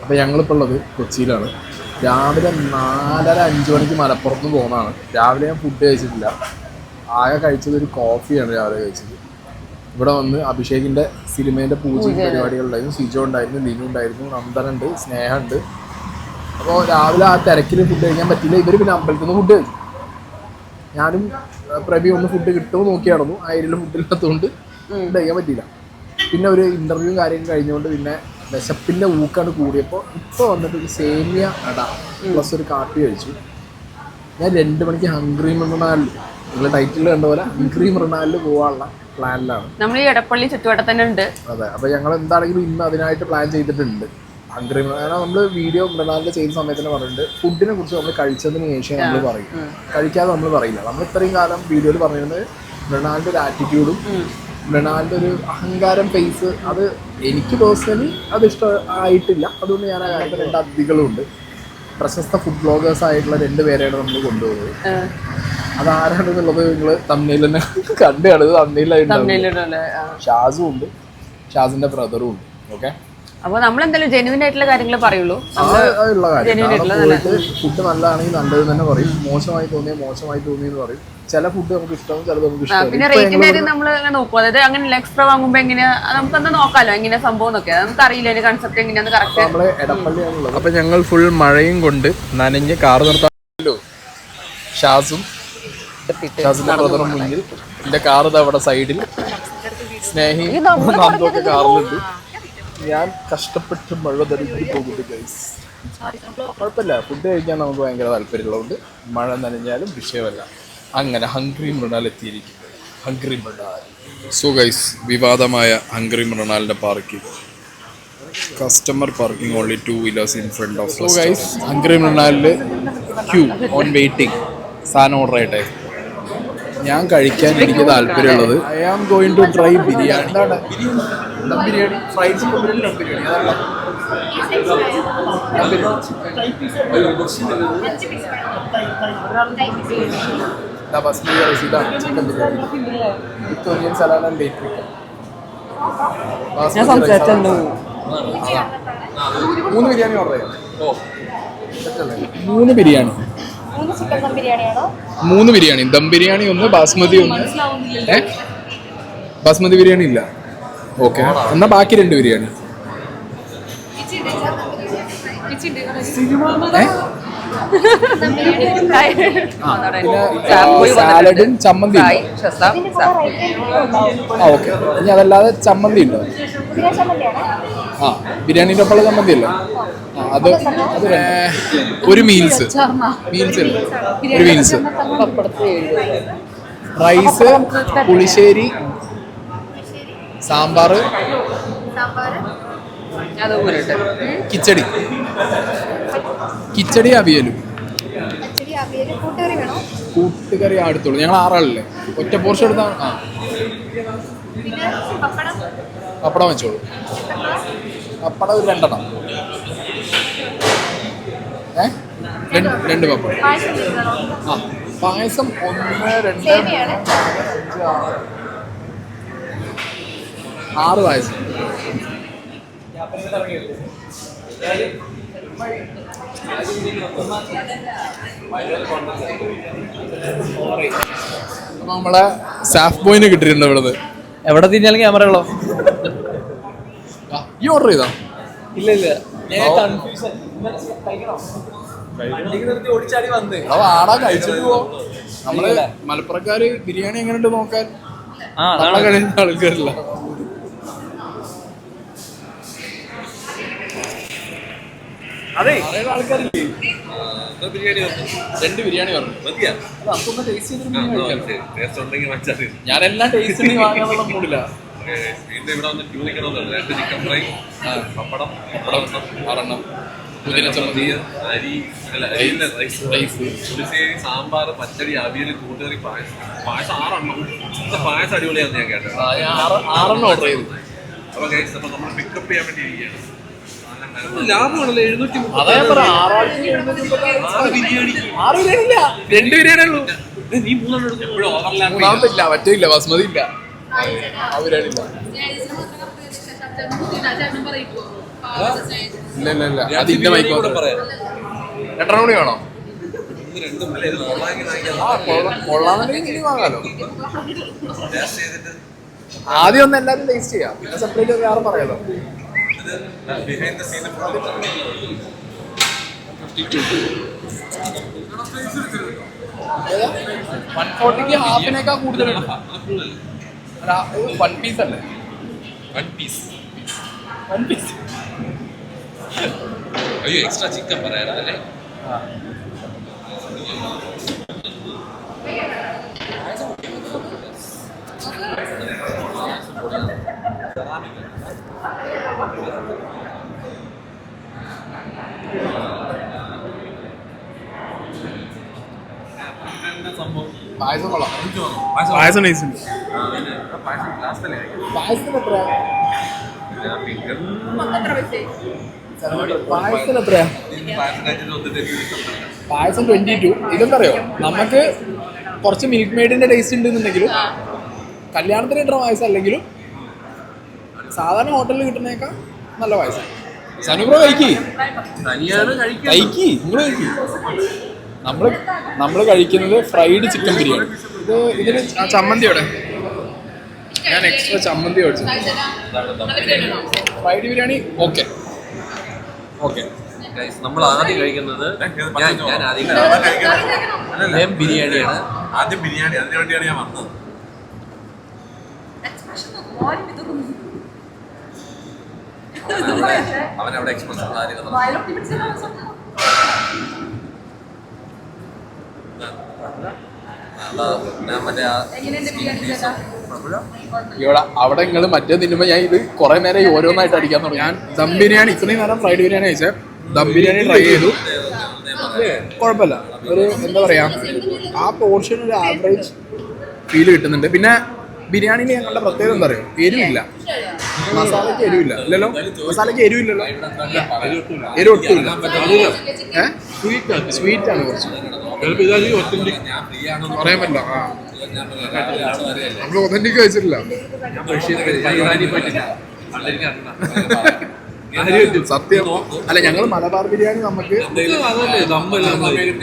അപ്പോൾ ഞങ്ങളിപ്പോൾ ഉള്ളത് കൊച്ചിയിലാണ്. രാവിലെ 4:30-5 മണിക്ക് മലപ്പുറത്ത് നിന്ന് പോകുന്നതാണ്. രാവിലെ ഞാൻ ഫുഡ് കഴിച്ചിട്ടില്ല. ആകെ കഴിച്ചത് ഒരു കോഫിയാണ് രാവിലെ കഴിച്ചത്. ഇവിടെ വന്ന് അഭിഷേകിൻ്റെ സിനിമേൻ്റെ പൂജയും പരിപാടികളുണ്ടായിരുന്നു. സിജോ ഉണ്ടായിരുന്നു, ലിനു ഉണ്ടായിരുന്നു, നന്ദനുണ്ട്, സ്നേഹമുണ്ട്. അപ്പോൾ രാവിലെ ആ തിരക്കിൽ ഫുഡ് കഴിക്കാൻ പറ്റില്ല. ഇവർ പിന്നെ അമ്പലത്തിൽ നിന്ന് ഫുഡ് കഴിച്ചു. ഞാനും പ്രഭി ഒന്ന് ഫുഡ് കിട്ടുമോ നോക്കി നടന്നു. ആയിരം ഫുഡില്ലാത്തതുകൊണ്ട് ഫുഡ് കഴിക്കാൻ പറ്റിയില്ല. പിന്നെ ഒരു ഇൻ്റർവ്യൂ കാര്യം കഴിഞ്ഞുകൊണ്ട് പിന്നെ വിശപ്പിൻ്റെ ഊക്കാണ് കൂടിയപ്പോൾ ഇപ്പോൾ വന്നിട്ട് ഒരു സേമിയ അട പ്ലസ് ഒരു കാപ്പി കഴിച്ചു. ഞാൻ 2 മണിക്ക് ഹംഗ്രി മൃണാലിൽ, നിങ്ങൾ ടൈറ്റിൽ കണ്ട പോലെ ഹംഗ്രി മൃണാലിൽ പോകാനുള്ള പ്ലാനിലാണ്. നമ്മൾ ഈ എടപ്പള്ളി ചുറ്റുവട്ടം തന്നെ ഉണ്ട്. അതെ, അപ്പോൾ ഞങ്ങൾ എന്താണെങ്കിലും ഇന്ന് അതിനായിട്ട് പ്ലാൻ ചെയ്തിട്ടുണ്ട്. ഹംഗ്രി കാരണം നമ്മൾ വീഡിയോ മൃണാലിൽ ചെയ്ത സമയത്ത് തന്നെ പറഞ്ഞിട്ടുണ്ട്, ഫുഡിനെ കുറിച്ച് നമ്മൾ കഴിച്ചതിന് ശേഷം നമ്മൾ പറയും, കഴിക്കാതെ നമ്മൾ പറയില്ല. നമ്മൾ ഇത്രയും കാലം വീഡിയോയിൽ പറഞ്ഞിരുന്നത് മൃണാലിൻ്റെ ഒരു ആറ്റിറ്റ്യൂഡും മൃണാലിൻ്റെ ഒരു അഹങ്കാരം ഫേസ്, അത് എനിക്ക് പേഴ്സണലി അത് ഇഷ്ടമായിട്ടില്ല. അതുകൊണ്ട് ഞാൻ ആ കാര്യത്തിൽ 2 അതിഥികളുണ്ട്. പ്രശസ്ത ഫുഡ് ബ്ലോഗേഴ്സ് ആയിട്ടുള്ള 2 പേരെയാണ് നമ്മൾ കൊണ്ടുപോകുന്നത്. അതാരാണെന്നുള്ളത് നിങ്ങൾ തമ്മിൽ തന്നെ കണ്ടു കാണുന്നത്. തമ്മിലായിട്ട് ഷാസും ഉണ്ട്, ഷാസിന്റെ ബ്രദറും ഉണ്ട്. ഓക്കെ, അപ്പോൾ നമ്മൾ എന്തായാലും ജെന്യൂൻ ആയിട്ടുള്ള കാര്യങ്ങൾ പറയുള്ളൂ. ഉള്ള കാര്യം ഫുഡ് നല്ലതാണെങ്കിൽ നല്ലത് തന്നെ പറയും, മോശമായി തോന്നിയെന്ന് പറയും. ചില ഫുഡ് നമുക്ക് ഇഷ്ടവും ചിലത് നമുക്ക് ഇഷ്ടം. പിന്നെ റേറ്റിന്റെ കാര്യം നമ്മൾ നോക്കും. അതായത് അങ്ങനെ എക്സ്ട്രാ വാങ്ങുമ്പോൾ എങ്ങനെയാ നമുക്ക് എന്താ നോക്കാലോ, എങ്ങനെ സംഭവം നോക്കിയാൽ നമുക്ക് അറിയില്ല അതിന്റെ കൺസെപ്റ്റ് എങ്ങനെയാന്ന് കറക്റ്റ്. നമ്മള് എടപ്പള്ളിയാണുള്ളത്. അപ്പൊ ഞങ്ങൾ ഫുൾ മഴയും കൊണ്ട് നനഞ്ഞ് കാറ് നിർത്താമല്ലോ. ഷാസിന്റെ ബ്രദറും മുന്നിൽ, എന്റെ കാറ് അവിടെ സൈഡിൽ, സ്നേഹി നന്ദൊക്കെ കാറിലുണ്ട്. ഞാൻ കഷ്ടപ്പെട്ട് മഴ നനഞ്ഞു പോകുന്നു ഗൈസ്. കുഴപ്പമില്ല, ഫുഡ് കഴിക്കാൻ നമുക്ക് ഭയങ്കര താല്പര്യമുള്ളതുകൊണ്ട് മഴ നനഞ്ഞാലും വിഷയമല്ല. അങ്ങനെ ഹംഗ്രി മൃണാൽ എത്തിയിരിക്കും. ഹംഗ്രി മൃണാൽ. സോ ഗൈസ്, വിവാദമായ ഹംഗ്രി മൃണാലിന്റെ parking, customer parking, only 2 wheelers in front of. So guys, Hungry മൃണാലിൽ ക്യൂ ഓൺ വെയിറ്റിംഗ്. സാധനം ഓർഡർ ആയിട്ടെ. ഞാൻ കഴിക്കാൻ എനിക്ക് താല്പര്യമുള്ളത്, I am going to try biryani. Dum biryani, fried chicken biryani, dum biryani. Basmati rice, ഇതാണ് chicken biryani with onion salad and bake chicken. 3 biryani order ചെയ്യാം. 3 ബിരിയാണി, 3 ബിരിയാണി, ദം ബിരിയാണി 1, ബാസ്മതി 1. ബാസ്മതി ബിരിയാണി ഇല്ല. ഓക്കെ, എന്നാ ബാക്കി 2 ബിരിയാണി. സാലഡും ചമ്മന്തി. ഓക്കെ, ഇനി അതല്ലാതെ ചമ്മന്തി ഉണ്ടോ? ആ, ബിരിയാണിന്റെ ഒപ്പമുള്ള ചമ്മന്തി അല്ലേ? അത് ഒരു മീൽസ്, ഒരു മീൽസ്, റൈസ്, പുളിശ്ശേരി, സാമ്പാർ, കിച്ചടി, അവിയലും. കൂട്ടുകറി അടുത്തുള്ളൂ. ഞങ്ങൾ 6 ആളല്ലേ, ഒറ്റ പോർഷൻ എടുത്താൽ. ആ, പപ്പടം വെച്ചോളൂ. പപ്പടം ഒരു 2 എണ്ണം. 2 പപ്പടം. ആ, പായസം 1, 2, 6 പായസം. അപ്പൊ നമ്മളെ സാഫ് ബോയിനെ കിട്ടിയിട്ടുണ്ട് ഇവിടുന്ന്. എവിടെ തിരിഞ്ഞാലും ക്യാമറ ഉള്ളോ? ഈ ഓർഡർ ചെയ്താ? ഇല്ല, ആടാ കഴിച്ചിട്ട് പോ. നമ്മള് മലപ്പുറക്കാര് ബിരിയാണി എങ്ങനെയുണ്ട് നോക്കാൻ ആൾക്കാരില്ല. അതെ, ആൾക്കാരില്ലേ? 2 ബിരിയാണി പറഞ്ഞു. ഞാനെല്ലാം ടേസ്റ്റ് വാങ്ങാനുള്ള മൂടില്ല. പപ്പടം 6 പുതിന ചമ്മന്തി, പുളിശ്ശേരി, സാമ്പാർ, പച്ചടി, അവിയൽ, കൂട്ടുകറി, പായസം. 6 പായസം അടിപൊളിയാന്ന് ഞാൻ കേട്ടത്. 6 ഓർഡർ ചെയ്തു. അപ്പൊ നമ്മൾ പിക്കപ്പ് ചെയ്യാൻ വേണ്ടി ഇരിക്കുകയാണ്. ലാഭമാണല്ലോ 736 ബിരിയാണി. 6 ബിരിയാണി ഇല്ല, 2 ബിരിയാണി ഉള്ളൂ. നീ 3 എടുത്ത് എപ്പോഴും ഓവർലാപ്പ്. 3ാമത്തെ ഇല്ല, മറ്റേ ഇല്ല, ബസ്മതി ഇല്ല, ആ ബിരിയാണി ഇല്ല. ഇല്ല ഇല്ല ഇല്ല അത് ഇന്ന മൈക്ക് പറയാം 8 മണി വേണോ? രണ്ടും അല്ല ഇത് കൊള്ളാമെങ്കിൽ കൊള്ളാമെന്നുണ്ടെങ്കിൽ ഇനി വാങ്ങാലോ. ടേസ്റ്റ് ചെയ്തിട്ട് ആദ്യം ഒന്ന് എല്ലാവരും ടേസ്റ്റ് ചെയ്യാം, പിന്നെ സെപ്പറേറ്റ് വേറെ പറയാലോ. ബിഹൈൻഡ് ദ സീൻ 140 ഹാഫിനേക്കാൾ കൂടുതലുണ്ട്. വൺ പീസ് അല്ലേ? One piece one piece. അയ്യോ എക്സ്ട്രാ ചിക്കൻ പറയാനാ അല്ലേ? പായസം കൊള്ളാം. പായസം നൈസ് ഉണ്ട്. പായസത്തിന് എത്രയാ? പായസത്തിന് എത്രയാ? പായസം 22. ഇതെന്തറിയോ, നമുക്ക് കുറച്ച് മിൽക്ക് മെയ്ഡിന്റെ ടേസ്റ്റ് ഉണ്ടെന്നുണ്ടെങ്കിലും കല്യാണത്തിന് കിട്ടുന്ന പായസം അല്ലെങ്കിലും സാധാരണ ഹോട്ടലിൽ കിട്ടുന്നേക്കാൾ നല്ല പായസം. സനുബ്രോ കഴിക്കി നിങ്ങൾ കഴിക്കി. നമ്മള് കഴിക്കുന്നത് ഫ്രൈഡ് ചിക്കൻ ബിരിയാണി. ഇതിന് ചമ്മന്തിയോടെ ഞാൻ എക്സ്ട്രാ ചമ്മന്തി മേടിച്ചു. Fried biryani okay. നമ്മൾ ആദ്യം കഴിക്കുന്നത് ഞാൻ ആദ്യം ബിരിയാണിയാണ്. ആദ്യം ബിരിയാണി, അതിനു വേണ്ടിയാണ് ഞാൻ വന്നത്. അവനവിടെ എക്സ്പ്രഷൻ ഇവിടെ അവിടെ നിങ്ങൾ മറ്റേ തിന്നുമ്പോൾ ഞാൻ ഇത് കുറെ നേരം ഓരോന്നായിട്ട് അടിക്കാൻ തുടങ്ങി. ഞാൻ ദം ബിരിയാണി ഇത്രയും നേരം ഫ്രൈഡ് ബിരിയാണി കഴിച്ചേ. ദം ബിരിയാണി ട്രൈ ചെയ്തു, കുഴപ്പമില്ല. ഒരു എന്താ പറയാ, ആ പോർഷൻ ഒരു ആവറേജ് ഫീൽ കിട്ടുന്നുണ്ട്. പിന്നെ ബിരിയാണിയിൽ ഞങ്ങളുടെ പ്രത്യേകത എന്താ പറയുക, എരിവില്ല. മസാലയ്ക്ക് എരിവില്ല. ഇല്ലല്ലോ, മസാലയ്ക്ക് എരിവില്ലല്ലോ. എരിവൊട്ടുമില്ല. സ്വീറ്റ് ആണ് കുറച്ച്. പറയാൻ പറ്റില്ല. നമ്മൾ ഒതന്റിക് കഴിച്ചിട്ടില്ല. സത്യം അല്ല, ഞങ്ങൾ മലബാർ ബിരിയാണി നമുക്ക്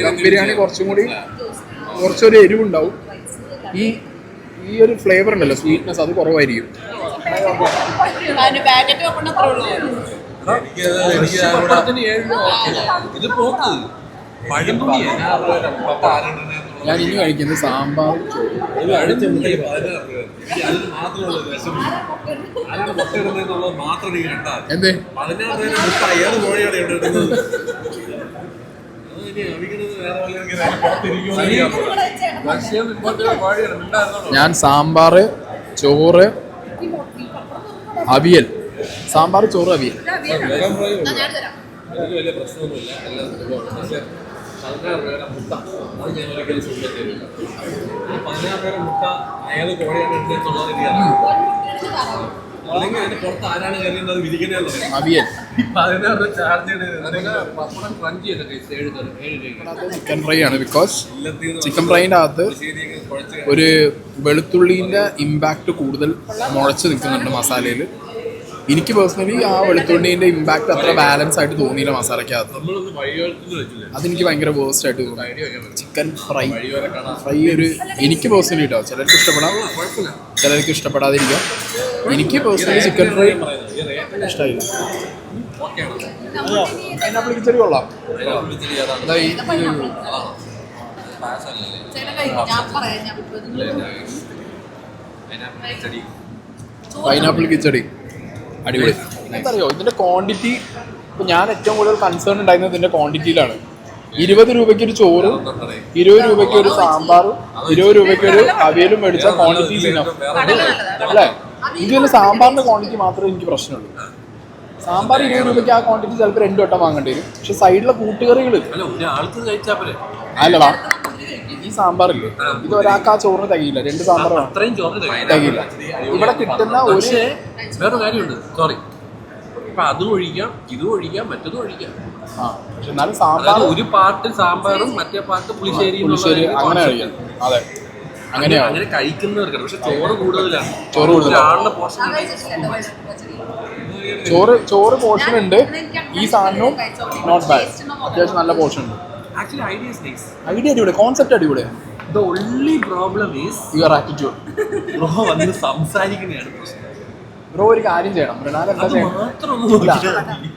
ദം ബിരിയാണി കുറച്ചൊരു എരിവുണ്ടാവും. ഈ ഒരു ഫ്ലേവർ ഉണ്ടല്ലോ, സ്വീറ്റ്നെസ്, അത് കുറവായിരിക്കും. ഞാൻ ഇനി കഴിക്കുന്നത് സാമ്പാർ. എന്ത് ഞാൻ സാമ്പാർ, ചോറ്, അവിയൽ. സാമ്പാർ, ചോറ്, അവിയൽ. വലിയ പ്രശ്നമൊന്നുമില്ല. എല്ലാം പക്ഷേ 16 രൂപയുടെ മുട്ട അത് ഞാൻ ഒരിക്കലും സുഖത്തില്ല. 16 രൂപയുടെ മുട്ട അയാൾ കോഴിയാണ് എടുത്തുള്ള രീതിയാണ്. അല്ലെങ്കിൽ അതിന്റെ പുറത്ത് ആരാണ് കയറിയത് വിരിക്കുന്നത്. അവിയൽ 16 രൂപ ചാർജ് പപ്പടം ക്രഞ്ചി അല്ല ടേസ്റ്റ്. 7 ചിക്കൻ ഫ്രൈ ആണ്. ബിക്കോസ് ചിക്കൻ ഫ്രൈൻ്റെ അകത്ത് ഒരു വെളുത്തുള്ളീൻ്റെ ഇമ്പാക്റ്റ് കൂടുതൽ മുളച്ച് നിൽക്കുന്നുണ്ട് മസാലയിൽ. എനിക്ക് പേഴ്സണലി ആ വെളുത്തുള്ളിൻ്റെ ഇമ്പാക്ട് അത്ര ബാലൻസ് ആയിട്ട് തോന്നിയില്ല മസാലയ്ക്കകത്ത്. അതെനിക്ക് ഭയങ്കര വേസ്റ്റ് ആയിട്ട് തോന്നി. ചിക്കൻ ഫ്രൈ ഒരു എനിക്ക് പേഴ്സണലി കേട്ടോ, ചിലർക്ക് ഇഷ്ടപ്പെടാം, ചിലർക്ക് ഇഷ്ടപ്പെടാതിരിക്കാം. എനിക്ക് പേഴ്സണലി ചിക്കൻ ഫ്രൈ ഇഷ്ടമായില്ല. പൈനാപ്പിൾ കിച്ചടി കൊള്ളാം. പൈനാപ്പിൾ കിച്ചടി അടിപൊളി. എന്തറിയോ ഇതിന്റെ ക്വാണ്ടിറ്റി, ഇപ്പൊ ഞാൻ ഏറ്റവും കൂടുതൽ കൺസേൺ ഉണ്ടായിരുന്നത് ഇതിന്റെ ക്വാണ്ടിറ്റിയിലാണ്. 20 രൂപയ്ക്ക് ഒരു ചോറും 20 രൂപയ്ക്ക് ഒരു സാമ്പാറും 20 രൂപയ്ക്ക് ഒരു അവിയലും മേടിച്ച ക്വാണ്ടിറ്റീസ് ഇനഫ് അല്ലേ? ഇതിൽ സാമ്പാറിന്റെ ക്വാണ്ടിറ്റി മാത്രമേ എനിക്ക് പ്രശ്നമുള്ളൂ. സാമ്പാർ 20 രൂപയ്ക്ക് ആ ക്വാണ്ടിറ്റി ചിലപ്പോൾ 2 വട്ടം വാങ്ങേണ്ടി വരും. പക്ഷെ സൈഡിലെ കൂട്ടുകറികൾ അല്ലടാ, ഈ സാമ്പാറില്ലേ, ഇത് ഒരാൾക്ക് ആ ചോറിന് തികയില്ല. 2 സാമ്പാർ തികയില്ല. ഇവിടെ കിട്ടുന്ന ഒരു വേറെ കാര്യമുണ്ട്. സോറി, ഇപ്പൊ അതും ഒഴിക്കാം, ഇതും ഒഴിക്കാം, മറ്റതും ഒഴിക്കാം. പക്ഷെ എന്നാലും സാമ്പാർ ഒരു പാർട്ട് സാമ്പാറും മറ്റേ പാർട്ട് പുളിശ്ശേരി അങ്ങനെ കഴിക്കാം. അതെ, അങ്ങനെയാണ് അങ്ങനെ കഴിക്കുന്നവർക്കാണ്. പക്ഷെ ചോറ് കൂടുതലാണ്. ചോറ് കൂടുതലാണ്. ഒരാളുടെ പോർഷൻ ചോറ് പോർഷൻ ഉണ്ട്. ഈ സാധനവും നോട്ട് ബാഡ്, അത്യാവശ്യം നല്ല പോർഷൻ ഉണ്ട്. Actually idea is nice. Idea അടിപൊളി, കോൺസെപ്റ്റ് അടിപൊളി. The only problem is your attitude. Bro വന്ന് സംസാരിക്കുന്നതാണ് പ്രശ്നം. ബ്രോ ഒരു കാര്യം ചെയ്യണം, മൃണാൽ എന്താ അത് ചെയ്യണം? മാത്രം ഒന്ന് നോക്കിയാൽ മതി.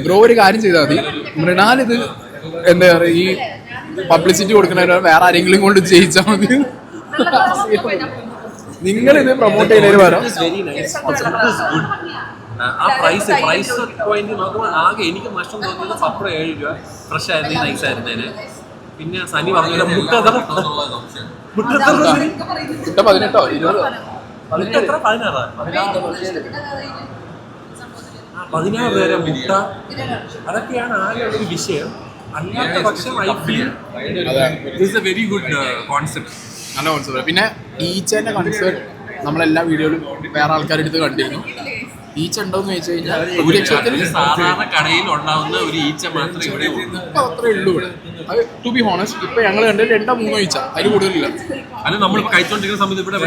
ബ്രോ ഒരു കാര്യം ചെയ്താൽ മതി. മൃണാൽ ഇത് എന്താ പറയുക, ഈ പബ്ലിസിറ്റി കൊടുക്കുന്നതിന് വേറെ ആരെങ്കിലും കൊണ്ട് ചെയ്യിച്ചാൽ മതി. നിങ്ങളിത് പ്രൊമോട്ട് ചെയ്യുന്നതിന് പകരം വെരി നൈസ്. ആ പ്രൈസ് പോയിന്റ് നോക്കുമ്പോൾ ആകെ എനിക്ക് നഷ്ടം തോന്നിയത് പപ്പടം 7 രൂപ, ഫ്രഷ് ആയിരുന്നു, നൈസ് ആയിരുന്നേന്. പിന്നെ സനി പറഞ്ഞ മുട്ട എത്ര? മുട്ട എത്ര? മുട്ട 18 20 മുട്ട എത്ര? 16 വരെ മുട്ട. അതൊക്കെയാണ് ആകെ ഒരു വിഷയം. അല്ലാത്ത പക്ഷം I feel this A very good concept. നല്ല കോൺസെപ്റ്റ്. പിന്നെ ഈച്ചേന്റെ കൺസെപ്റ്റ് നമ്മളെല്ലാ വീഡിയോയിലും വേറെ ആൾക്കാരുടെ അടുത്ത് കണ്ടിരുന്നു. ഈച്ച ഉണ്ടോന്ന് ചോദിച്ചു കഴിഞ്ഞാൽ ഒരു ലക്ഷത്തിൽ സാധാരണ കടയിൽ ഉണ്ടാവുന്ന ഒരു ഈച്ച മാത്രമേ ഇവിടെ ഉള്ളൂ. ഇപ്പൊ അത്രേ ഉള്ളൂ ഇവിടെ. അത് ടു ബി ഹോണസ്റ്റ് ഇപ്പൊ ഞങ്ങൾ കണ്ടത് 2-3 ഈച്ച, അതിൽ കൂടുതലില്ല. അല്ല, നമ്മൾ കഴിച്ചോണ്ടിരിക്കുന്ന സമയത്ത് ഇവിടെ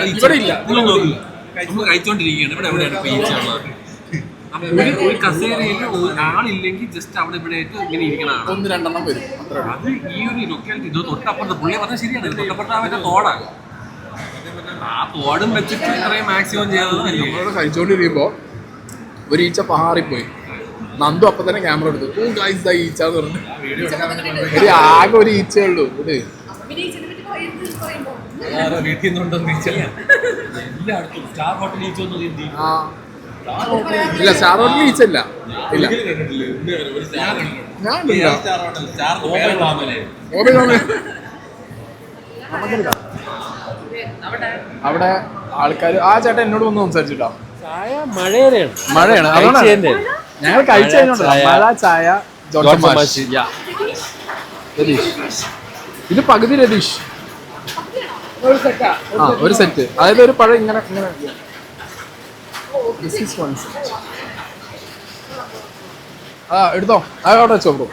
ഇല്ല. നിങ്ങൾ നോക്കില്ല, നമ്മൾ കഴിച്ചോണ്ടിരിക്കുകയാണ്. ഇവിടെ എവിടെയാണ് ഇപ്പൊ ഈച്ച ഉള്ളത്? ഒരു കസേരയിൽ ആളില്ലെങ്കിൽ ജസ്റ്റ് അവിടെ ഇവിടെ ആയിട്ട് ഇങ്ങനെ ഇരിക്കണതാണ്. 1-2 വരും. അത് ഈ ഒരു ലൊക്കാലിറ്റി ഇത് തൊട്ടപ്പുറത്ത് പുള്ളിയെ പറഞ്ഞാൽ ശരിയാണ്. തൊട്ടപ്പുറത്ത് അവന്റെ തോടാണ്. ആ തോടും വെച്ചിട്ട് ഇത്രയും മാക്സിമം ചെയ്തതല്ലേ. നമ്മളോട് കഴിച്ചോണ്ടിരിക്കുമ്പോ ഒരു ഈച്ച പഹാറിപ്പോയി. നന്ദു അപ്പൊ തന്നെ ക്യാമറ എടുത്തു. ഈച്ച എന്ന് പറഞ്ഞു. ഒരു ആകെ ഒരു ഈച്ചയേ ഉള്ളൂ ഇവിടെ. വീട്ടിൽ നിന്നുണ്ടോന്ന് എല്ലായിടത്തും സ്റ്റാർ ഹോട്ടലിൽ ഈച്ചൊന്നും ആ ഇല്ല, സ്റ്റാർ ഹോട്ടലിൽ ഈച്ച ഇല്ല. ഇല്ല ഞാൻ അവിടെ ആൾക്കാർ ആ ചേട്ടൻ എന്നോട് വന്ന് സംസാരിച്ചിട്ടോ. മഴയാണ് അതുകൊണ്ട് ഞങ്ങൾ കഴിച്ചു കഴിഞ്ഞോണ്ടല്ലോ. മഴ, ചായ, രതീഷ്. ഇത് പകുതി രതീഷ്. ആ ഒരു സെറ്റ്, അതായത് ഒരു പഴം ഇങ്ങനെ ഇങ്ങനെ. ആ എടുത്തോ, അവിടെ വെച്ചോ ബ്രോ.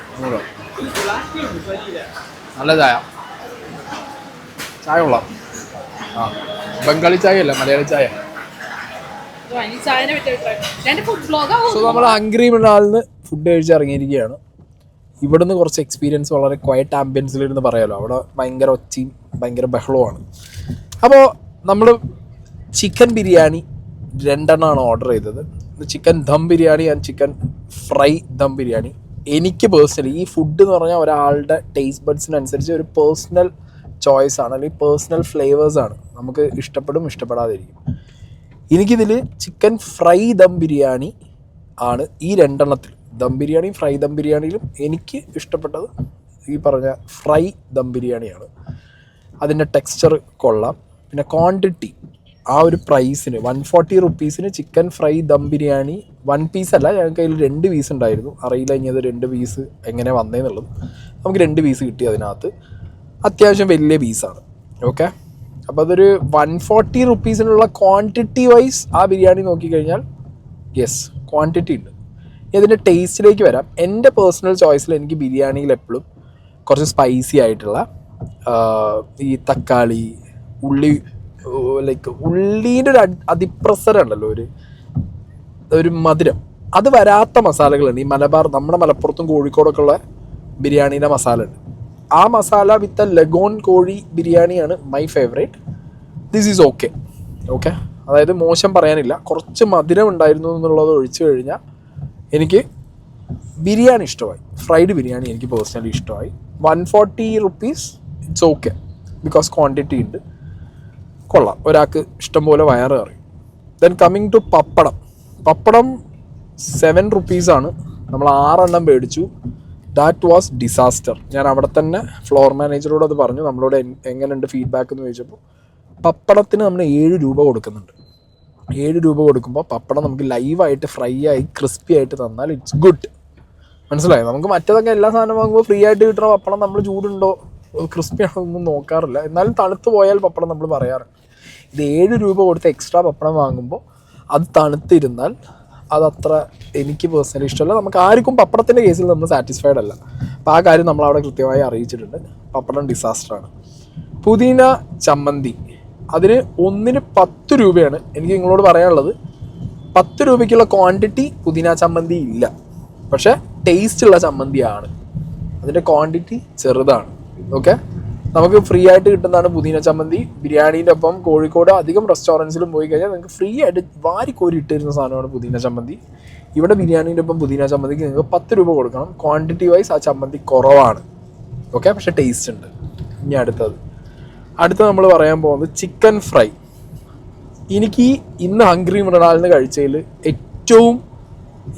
നല്ല ചായ, ചായ കൊള്ളാം. ആ ബംഗാളി ചായ അല്ല, മലയാളി ചായ. സോ നമ്മൾ ഹംഗ്രി മൃണാലിന് ഫുഡ് കഴിച്ച് ഇറങ്ങിയിരിക്കുകയാണ്. ഇവിടുന്ന് കുറച്ച് എക്സ്പീരിയൻസ് വളരെ ക്വയറ്റ് ആംബിയൻസിലിരുന്ന് പറയാമല്ലോ. അവിടെ ഭയങ്കര ഒച്ചയും ഭയങ്കര ബഹളവുമാണ്. അപ്പോൾ നമ്മൾ ചിക്കൻ ബിരിയാണി 2 ഓർഡർ ചെയ്തത്. Chicken dum biryani and chicken fry dum biryani. എനിക്ക് പേഴ്സണലി ഈ ഫുഡ് എന്ന് പറഞ്ഞാൽ ഒരാളുടെ ടേസ്റ്റ് ബഡ്സിനനുസരിച്ച് ഒരു പേഴ്സണൽ ചോയ്സ് ആണ്, അല്ലെങ്കിൽ പേഴ്സണൽ ഫ്ലേവേഴ്സാണ്. നമുക്ക് ഇഷ്ടപ്പെടും, ഇഷ്ടപ്പെടാതിരിക്കും. എനിക്കിതിൽ ചിക്കൻ ഫ്രൈ ദം ബിരിയാണി ആണ് ഈ 2 ദം ബിരിയാണി ഫ്രൈ ദം ബിരിയാണിയിലും എനിക്ക് ഇഷ്ടപ്പെട്ടത് ഈ പറഞ്ഞ ഫ്രൈ ദം ബിരിയാണിയാണ്. അതിൻ്റെ ടെക്സ്ചർ കൊള്ളാം. പിന്നെ ക്വാണ്ടിറ്റി ആ ഒരു പ്രൈസിന് 140 റുപ്പീസിന് ചിക്കൻ ഫ്രൈ ദം ബിരിയാണി 1 പീസല്ല, ഞങ്ങൾക്ക് അതിൽ 2 പീസ് ഉണ്ടായിരുന്നു. അറിയില്ല ഇനി അത് 2 പീസ് എങ്ങനെ വന്നേന്നുള്ളത്. നമുക്ക് 2 പീസ് കിട്ടി. അതിനകത്ത് അത്യാവശ്യം വലിയ പീസാണ്. ഓക്കെ, അപ്പോൾ അതൊരു 140 റുപ്പീസിനുള്ള ക്വാണ്ടിറ്റി വൈസ് ആ ബിരിയാണി നോക്കിക്കഴിഞ്ഞാൽ യെസ് ക്വാണ്ടിറ്റി ഉണ്ട്. ഇതിൻ്റെ ടേസ്റ്റിലേക്ക് വരാം. എൻ്റെ പേഴ്സണൽ ചോയ്സിൽ എനിക്ക് ബിരിയാണിയിൽ എപ്പോഴും കുറച്ച് സ്പൈസി ആയിട്ടുള്ള ഈ തക്കാളി, ഉള്ളി, ലൈക്ക് ഉള്ളീൻ്റെ ഒരു അതിപ്രസരമുണ്ടല്ലോ, ഒരു മധുരം, അത് വരാത്ത മസാലകളുണ്ട്. ഈ മലബാർ, നമ്മുടെ മലപ്പുറത്തും കോഴിക്കോടൊക്കെ ഉള്ള ബിരിയാണീൻ്റെ മസാല ഉണ്ട്. ആ മസാല വിത്ത് ലഗോൺ കോഴി ബിരിയാണിയാണ് my favourite. This is okay. Okay, അതായത് മോശം പറയാനില്ല. കുറച്ച് മധുരം ഉണ്ടായിരുന്നു എന്നുള്ളത് ഒഴിച്ചു കഴിഞ്ഞാൽ എനിക്ക് ബിരിയാണി ഇഷ്ടമായി. ഫ്രൈഡ് ബിരിയാണി എനിക്ക് പേഴ്സണലി ഇഷ്ടമായി. 140 rupees it's okay, because quantity ഉണ്ട്, കൊള്ളാം. ഒരാൾക്ക് ഇഷ്ടംപോലെ വയറ് കറിയും. ദെൻ കമ്മിങ് ടു പപ്പടം. പപ്പടം 7 റുപ്പീസാണ്. നമ്മൾ 6 മേടിച്ചു. That was disaster. ഞാൻ അവിടെ തന്നെ ഫ്ലോർ മാനേജറോട് അത് പറഞ്ഞു. നമ്മളോട് എങ്ങനെയുണ്ട് ഫീഡ്ബാക്ക് എന്ന് ചോദിച്ചപ്പോൾ പപ്പടത്തിന് നമ്മൾ 7 രൂപ കൊടുക്കുന്നുണ്ട്. 7 രൂപ കൊടുക്കുമ്പോൾ പപ്പടം നമുക്ക് ലൈവായിട്ട് ഫ്രൈ ആയി ക്രിസ്പി ആയിട്ട് തന്നാൽ ഇറ്റ്സ് ഗുഡ്. മനസ്സിലായി? നമുക്ക് മറ്റേതൊക്കെ എല്ലാ സാധനം വാങ്ങുമ്പോൾ ഫ്രീ ആയിട്ട് കിട്ടുന്ന പപ്പടം നമ്മൾ ചൂടുണ്ടോ ക്രിസ്പി ആണോ ഒന്നും നോക്കാറില്ല. എന്നാലും തണുത്ത് പോയാൽ പപ്പടം നമ്മൾ പറയാറുണ്ട്. ഇത് 7 രൂപ കൊടുത്ത് എക്സ്ട്രാ പപ്പടം വാങ്ങുമ്പോൾ അത് തണുത്തിരുന്നാൽ അതത്ര എനിക്ക് പേഴ്സണലി ഇഷ്ടമല്ല. നമുക്ക് ആർക്കും പപ്പടത്തിൻ്റെ കേസിൽ നമ്മൾ സാറ്റിസ്ഫൈഡ് അല്ല. അപ്പോൾ ആ കാര്യം നമ്മളവിടെ കൃത്യമായി അറിയിച്ചിട്ടുണ്ട്. പപ്പടം ഡിസാസ്റ്ററാണ്. പുതിന ചമ്മന്തി അതിന് 1-ന് 10 രൂപയാണ്. എനിക്ക് നിങ്ങളോട് പറയാനുള്ളത് 10 രൂപയ്ക്കുള്ള ക്വാണ്ടിറ്റി പുതിന ചമ്മന്തി ഇല്ല, പക്ഷെ ടേസ്റ്റ് ഉള്ള ചമ്മന്തിയാണ്. അതിൻ്റെ ക്വാണ്ടിറ്റി ചെറുതാണ്. ഓക്കെ, നമുക്ക് ഫ്രീ ആയിട്ട് കിട്ടുന്നതാണ് പുതിന ചമ്മന്തി. ബിരിയാണീൻ്റെ ഒപ്പം കോഴിക്കോട് അധികം റെസ്റ്റോറൻറ്റ്സിലും പോയി കഴിഞ്ഞാൽ നിങ്ങൾക്ക് ഫ്രീ ആയിട്ട് വാരിക്കോരി ഇട്ടിരുന്ന സാധനമാണ് പുതിന ചമ്മന്തി. ഇവിടെ ബിരിയാണീൻ്റെ ഒപ്പം പുതിന ചമ്മന്തിക്ക് നിങ്ങൾക്ക് 10 രൂപ കൊടുക്കണം. ക്വാണ്ടിറ്റി വൈസ് ആ ചമ്മന്തി കുറവാണ്. ഓക്കെ, പക്ഷെ ടേസ്റ്റ് ഉണ്ട്. ഇനി അടുത്ത നമ്മൾ പറയാൻ പോകുന്നത് ചിക്കൻ ഫ്രൈ. എനിക്ക് ഇന്ന് ഹംഗ്രി മൃണാലിന് കഴിച്ചതിൽ ഏറ്റവും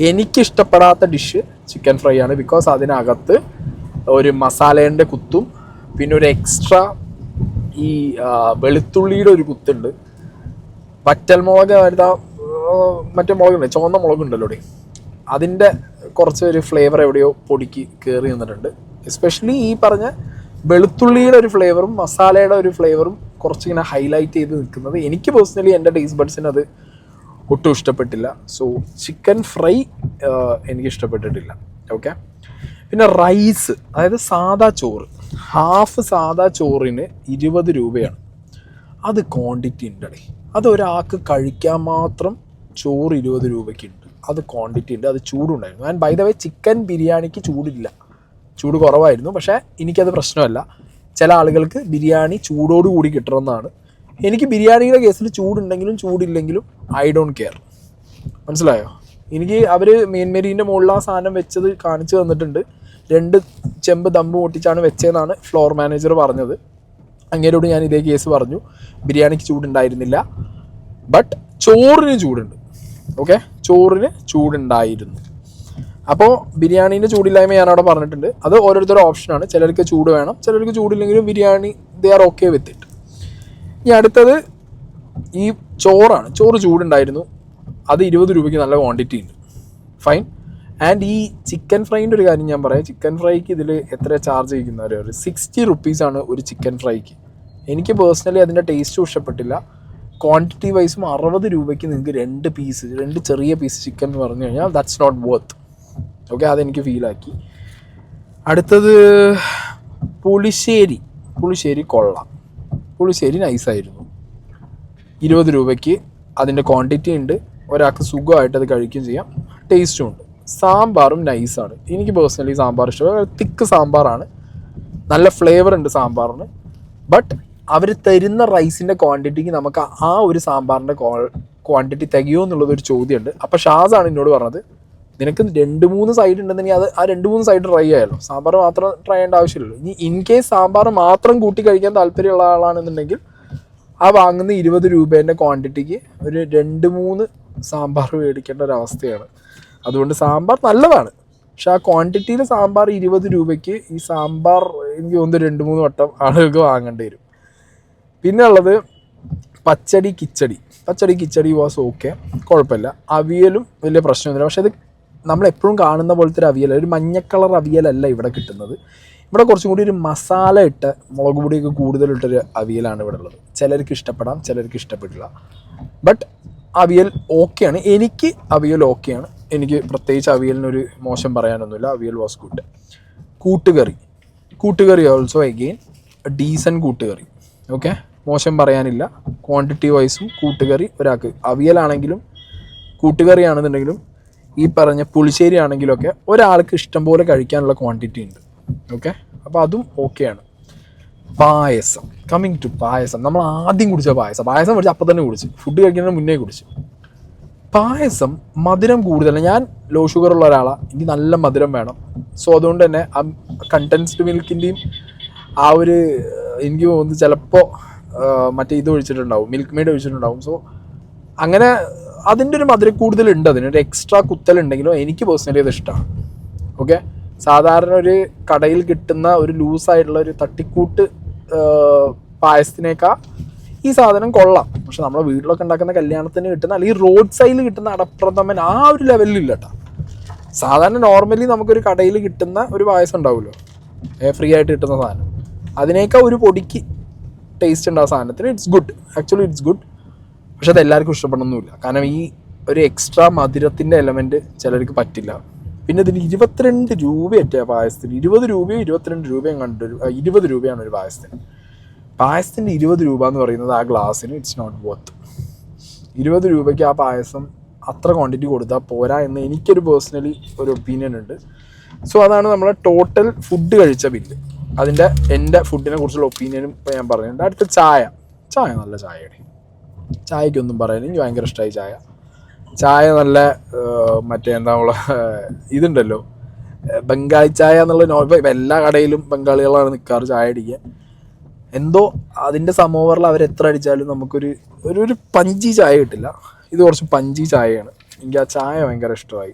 എനിക്കിഷ്ടപ്പെടാത്ത ഡിഷ് ചിക്കൻ ഫ്രൈ ആണ്. ബിക്കോസ് അതിനകത്ത് ഒരു മസാലേൻ്റെ കുത്തും പിന്നെ ഒരു എക്സ്ട്രാ ഈ വെളുത്തുള്ളിയുടെ ഒരു കുത്തുണ്ട്. വറ്റൽമുളക് മറ്റേ മുളകുണ്ട്, ചുവന്ന മുളകുണ്ടല്ലോ, അതിൻ്റെ കുറച്ച് ഒരു ഫ്ലേവർ എവിടെയോ പൊടിക്ക് കയറി നിന്നിട്ടുണ്ട്. എസ്പെഷ്യലി ഈ പറഞ്ഞ വെളുത്തുള്ളിയുടെ ഒരു ഫ്ലേവറും മസാലയുടെ ഒരു ഫ്ലേവറും കുറച്ചിങ്ങനെ ഹൈലൈറ്റ് ചെയ്ത് നിൽക്കുന്നത് എനിക്ക് പേഴ്സണലി എൻ്റെ ടേസ്റ്റ് ബഡ്സിന് അത് ഒട്ടും ഇഷ്ടപ്പെട്ടില്ല. സോ ചിക്കൻ ഫ്രൈ എനിക്ക് ഇഷ്ടപ്പെട്ടിട്ടില്ല. ഓക്കെ, പിന്നെ റൈസ്, അതായത് സാദാ ചോറ്, ഹാഫ് സാദാ ചോറിന് 20 രൂപയാണ്. അത് ക്വാണ്ടിറ്റി ഉണ്ടേ, അത് ഒരാൾക്ക് കഴിക്കാൻ മാത്രം ചോറ് 20 രൂപയ്ക്കുണ്ട്. അത് ക്വാണ്ടിറ്റി ഉണ്ട്, അത് ചൂടുണ്ടായിരുന്നു. And by the way chicken ബിരിയാണിക്ക് ചൂടില്ല, ചൂട് കുറവായിരുന്നു. പക്ഷേ എനിക്കത് പ്രശ്നമല്ല. ചില ആളുകൾക്ക് ബിരിയാണി ചൂടോടുകൂടി കിട്ടണമെന്നാണ്. എനിക്ക് ബിരിയാണിയുടെ കേസിൽ ചൂടുണ്ടെങ്കിലും ചൂടില്ലെങ്കിലും ഐ ഡോണ്ട് കെയർ. മനസ്സിലായോ? എനിക്ക് അവർ മീൻമേരീൻ്റെ മുകളിൽ ആ സാധനം വെച്ചത് കാണിച്ചു തന്നിട്ടുണ്ട്. 2 ചെമ്പ് ദമ്പ് പൊട്ടിച്ചാണ് വെച്ചതെന്നാണ് ഫ്ലോർ മാനേജർ പറഞ്ഞത്. അങ്ങേരോട് ഞാൻ ഇതേ കേസ് പറഞ്ഞു. ബിരിയാണിക്ക് ചൂടുണ്ടായിരുന്നില്ല, ബട്ട് ചോറിന് ചൂടുണ്ട്. ഓക്കെ, ചോറിന് ചൂടുണ്ടായിരുന്നു. അപ്പോൾ ബിരിയാണീൻ്റെ ചൂടില്ലായ്മ ഞാനവിടെ പറഞ്ഞിട്ടുണ്ട്. അത് ഓരോരുത്തരുടെ ഓപ്ഷനാണ്. ചിലർക്ക് ചൂട് വേണം, ചിലർക്ക് ചൂടില്ലെങ്കിലും biryani they are okay with it. ഇനി അടുത്തത് ഈ ചോറാണ്. ചോറ് ചൂടുണ്ടായിരുന്നു, അത് 20 രൂപയ്ക്ക് നല്ല ക്വാണ്ടിറ്റി ഉണ്ട്. ഫൈൻ. ആൻഡ് ഈ ചിക്കൻ ഫ്രൈൻ്റെ ഒരു കാര്യം ഞാൻ പറയാം. ചിക്കൻ ഫ്രൈക്ക് ഇതിൽ എത്ര ചാർജ് ചെയ്യുന്നവർ, ഒരു 60 റുപ്പീസാണ് ഒരു ചിക്കൻ ഫ്രൈക്ക്. എനിക്ക് പേഴ്സണലി അതിൻ്റെ ടേസ്റ്റും ഇഷ്ടപ്പെട്ടില്ല. ക്വാണ്ടിറ്റി വൈസും 60 രൂപയ്ക്ക് നിങ്ങൾക്ക് 2 ചെറിയ പീസ് ചിക്കൻ എന്ന് പറഞ്ഞു കഴിഞ്ഞാൽ ദാറ്റ്സ് നോട്ട് വർത്ത്. ഓക്കെ, അതെനിക്ക് ഫീലാക്കി. അടുത്തത് പുളിശ്ശേരി കൊള്ളാം. പുളിശ്ശേരി നൈസായിരുന്നു. 20 രൂപയ്ക്ക് അതിൻ്റെ ക്വാണ്ടിറ്റി ഉണ്ട്, ഒരാൾക്ക് സുഖമായിട്ട് അത് കഴിക്കുകയും ചെയ്യാം, ടേസ്റ്റും ഉണ്ട്. സാമ്പാറും നൈസാണ്. എനിക്ക് പേഴ്സണലി സാമ്പാർ ഇഷ്ടമാണ്. തിക്ക് സാമ്പാറാണ്, നല്ല ഫ്ലേവർ ഉണ്ട് സാമ്പാറിന്. ബട്ട് അവർ തരുന്ന റൈസിൻ്റെ ക്വാണ്ടിറ്റിക്ക് നമുക്ക് ആ ഒരു സാമ്പാറിൻ്റെ ക്വാണ്ടിറ്റി തികയോ എന്നുള്ളതൊരു ചോദ്യമുണ്ട്. അപ്പോൾ ഷാസാണ് എന്നോട് പറഞ്ഞത്, നിനക്ക് 2-3 സൈഡ് ഉണ്ടെന്നുണ്ടെങ്കിൽ അത് ആ 2-3 സൈഡ് ട്രൈ ചെയ്യാമല്ലോ, സാമ്പാർ മാത്രം ട്രൈ ചെയ്യേണ്ട ആവശ്യമില്ലല്ലോ. ഇനി ഇൻ കേസ് സാമ്പാർ മാത്രം കൂട്ടി കഴിക്കാൻ താല്പര്യമുള്ള ആളാണെന്നുണ്ടെങ്കിൽ ആ വാങ്ങുന്ന 20 രൂപേൻ്റെ ക്വാണ്ടിറ്റിക്ക് ഒരു 2-3 സാമ്പാർ മേടിക്കേണ്ട ഒരവസ്ഥയാണ്. അതുകൊണ്ട് സാമ്പാർ നല്ലതാണ്, പക്ഷെ ആ ക്വാണ്ടിറ്റിയിൽ സാമ്പാർ 20 രൂപയ്ക്ക് ഈ സാമ്പാർ എനിക്ക് തോന്നുന്നു 2-3 വട്ടം ആളുകൾക്ക് വാങ്ങേണ്ടി വരും. പിന്നെ ഉള്ളത് പച്ചടി കിച്ചടി വാസ് ഓക്കെ, കുഴപ്പമില്ല. അവിയലും വലിയ പ്രശ്നമൊന്നുമില്ല. പക്ഷെ അത് നമ്മളെപ്പോഴും കാണുന്ന പോലത്തെ ഒരു അവിയൽ, ഒരു മഞ്ഞ കളർ അവിയലല്ല ഇവിടെ കിട്ടുന്നത്. ഇവിടെ കുറച്ചും കൂടി ഒരു മസാല ഇട്ട് മുളക് പൊടിയൊക്കെ കൂടുതലിട്ടൊരു അവിയലാണ് ഇവിടെ ഉള്ളത്. ചിലർക്ക് ഇഷ്ടപ്പെടാം, ചിലർക്ക് ഇഷ്ടപ്പെട്ടില്ല. ബട്ട് അവിയൽ ഓക്കെയാണ്. എനിക്ക് അവിയൽ ഓക്കെയാണ്. എനിക്ക് പ്രത്യേകിച്ച് അവിയലിനൊരു മോശം പറയാനൊന്നുമില്ല. Avial was good. കൂട്ടുകറി ഓൾസോ അഗെയിൻ ഡീസൻറ്റ് കൂട്ടുകറി. ഓക്കെ, മോശം പറയാനില്ല. ക്വാണ്ടിറ്റി വൈസും കൂട്ടുകറി ഒരാൾക്ക്, അവിയലാണെങ്കിലും കൂട്ടുകറിയാണെന്നുണ്ടെങ്കിലും ഈ പറഞ്ഞ പുളിശ്ശേരി ആണെങ്കിലൊക്കെ ഒരാൾക്ക് ഇഷ്ടം പോലെ കഴിക്കാനുള്ള ക്വാണ്ടിറ്റി ഉണ്ട്. ഓക്കെ, അപ്പോൾ അതും ഓക്കെയാണ്. പായസം, കമ്മിങ് ടു പായസം. നമ്മൾ ആദ്യം കുടിച്ച പായസം കുടിച്ച് അപ്പം തന്നെ കുടിച്ച്, ഫുഡ് കഴിക്കുന്നതിന് മുന്നേ കുടിച്ച്. പായസം മധുരം കൂടുതലാണ്. ഞാൻ ലോ ഷുഗർ ഉള്ള ഒരാളാണ്, എനിക്ക് നല്ല മധുരം വേണം. സോ അതുകൊണ്ട് തന്നെ ആ കണ്ടൻസ്ഡ് മിൽക്കിൻ്റെയും ആ ഒരു എനിക്ക് തോന്നുന്നു ചിലപ്പോൾ മറ്റേ ഇത് ഒഴിച്ചിട്ടുണ്ടാവും, മിൽക്ക് മെയ്ഡ് ഒഴിച്ചിട്ടുണ്ടാവും. സോ അങ്ങനെ അതിൻ്റെ ഒരു മധുരം കൂടുതലുണ്ട്, അതിനൊരു എക്സ്ട്രാ കുത്തലുണ്ടെങ്കിലും എനിക്ക് പേഴ്സണലി അത് ഇഷ്ടമാണ്. ഓക്കെ, സാധാരണ ഒരു കടയിൽ കിട്ടുന്ന ഒരു ലൂസായിട്ടുള്ള ഒരു തട്ടിക്കൂട്ട് പായസത്തിനേക്കാൾ ഈ സാധനം കൊള്ളാം. പക്ഷെ നമ്മളെ വീട്ടിലൊക്കെ ഉണ്ടാക്കുന്ന കല്യാണത്തിന് കിട്ടുന്ന അല്ലെങ്കിൽ റോഡ് സൈഡിൽ കിട്ടുന്ന അടപ്രഥമൻ ആ ഒരു ലെവലിലില്ല കേട്ടോ. സാധാരണ നോർമലി നമുക്കൊരു കടയിൽ കിട്ടുന്ന ഒരു പായസം ഉണ്ടാവുമല്ലോ, ഫ്രീ ആയിട്ട് കിട്ടുന്ന സാധനം, അതിനേക്കാൾ ഒരു പൊടിക്ക് ടേസ്റ്റ് ഉണ്ട് ആ സാധനത്തിന്. It's good, actually it's good. പക്ഷെ അത് എല്ലാവർക്കും ഇഷ്ടപ്പെടണമെന്നില്ല. കാരണം ഈ ഒരു എക്സ്ട്രാ മധുരത്തിൻ്റെ എലമെൻറ്റ് ചിലർക്ക് പറ്റില്ല. പിന്നെ ഇതിന് 22 രൂപയൊക്കെ പായസത്തിന്. 20 രൂപയോ 22 രൂപയും കണ്ടൊരു 20 രൂപയാണ് ഒരു പായസത്തിന്. 20 രൂപ എന്ന് പറയുന്നത് ആ ഗ്ലാസ്സിന് ഇറ്റ്സ് നോട്ട് വർത്ത്. 20 രൂപയ്ക്ക് ആ പായസം അത്ര ക്വാണ്ടിറ്റി കൊടുത്താൽ പോരാ എന്ന് എനിക്കൊരു പേഴ്സണലി ഒരു ഒപ്പീനിയൻ ഉണ്ട്. സോ അതാണ് നമ്മളെ ടോട്ടൽ ഫുഡ് കഴിച്ച ബില്ല്. അതിൻ്റെ എൻ്റെ ഫുഡിനെ കുറിച്ചുള്ള ഒപ്പീനിയനും ഇപ്പോൾ ഞാൻ പറഞ്ഞിട്ടുണ്ട്. അടുത്ത ചായ നല്ല ചായയാണ്. ചായക്കൊന്നും പറയാൻ എനിക്ക് ഭയങ്കര ഇഷ്ടമായി ചായ നല്ല മറ്റേ എന്താ ഇതുണ്ടല്ലോ ബംഗാളി ചായ എന്നുള്ള എല്ലാ കടയിലും ബംഗാളികളാണ് നിൽക്കാറ് ചായ അടിക്കാൻ. എന്തോ അതിൻ്റെ സമോവറിൽ അവരെത്ര അടിച്ചാലും നമുക്കൊരു പഞ്ചി ചായ കിട്ടില്ല. ഇത് കുറച്ച് പഞ്ചി ചായയാണ്. എനിക്ക് ആ ചായ ഭയങ്കര ഇഷ്ടമായി.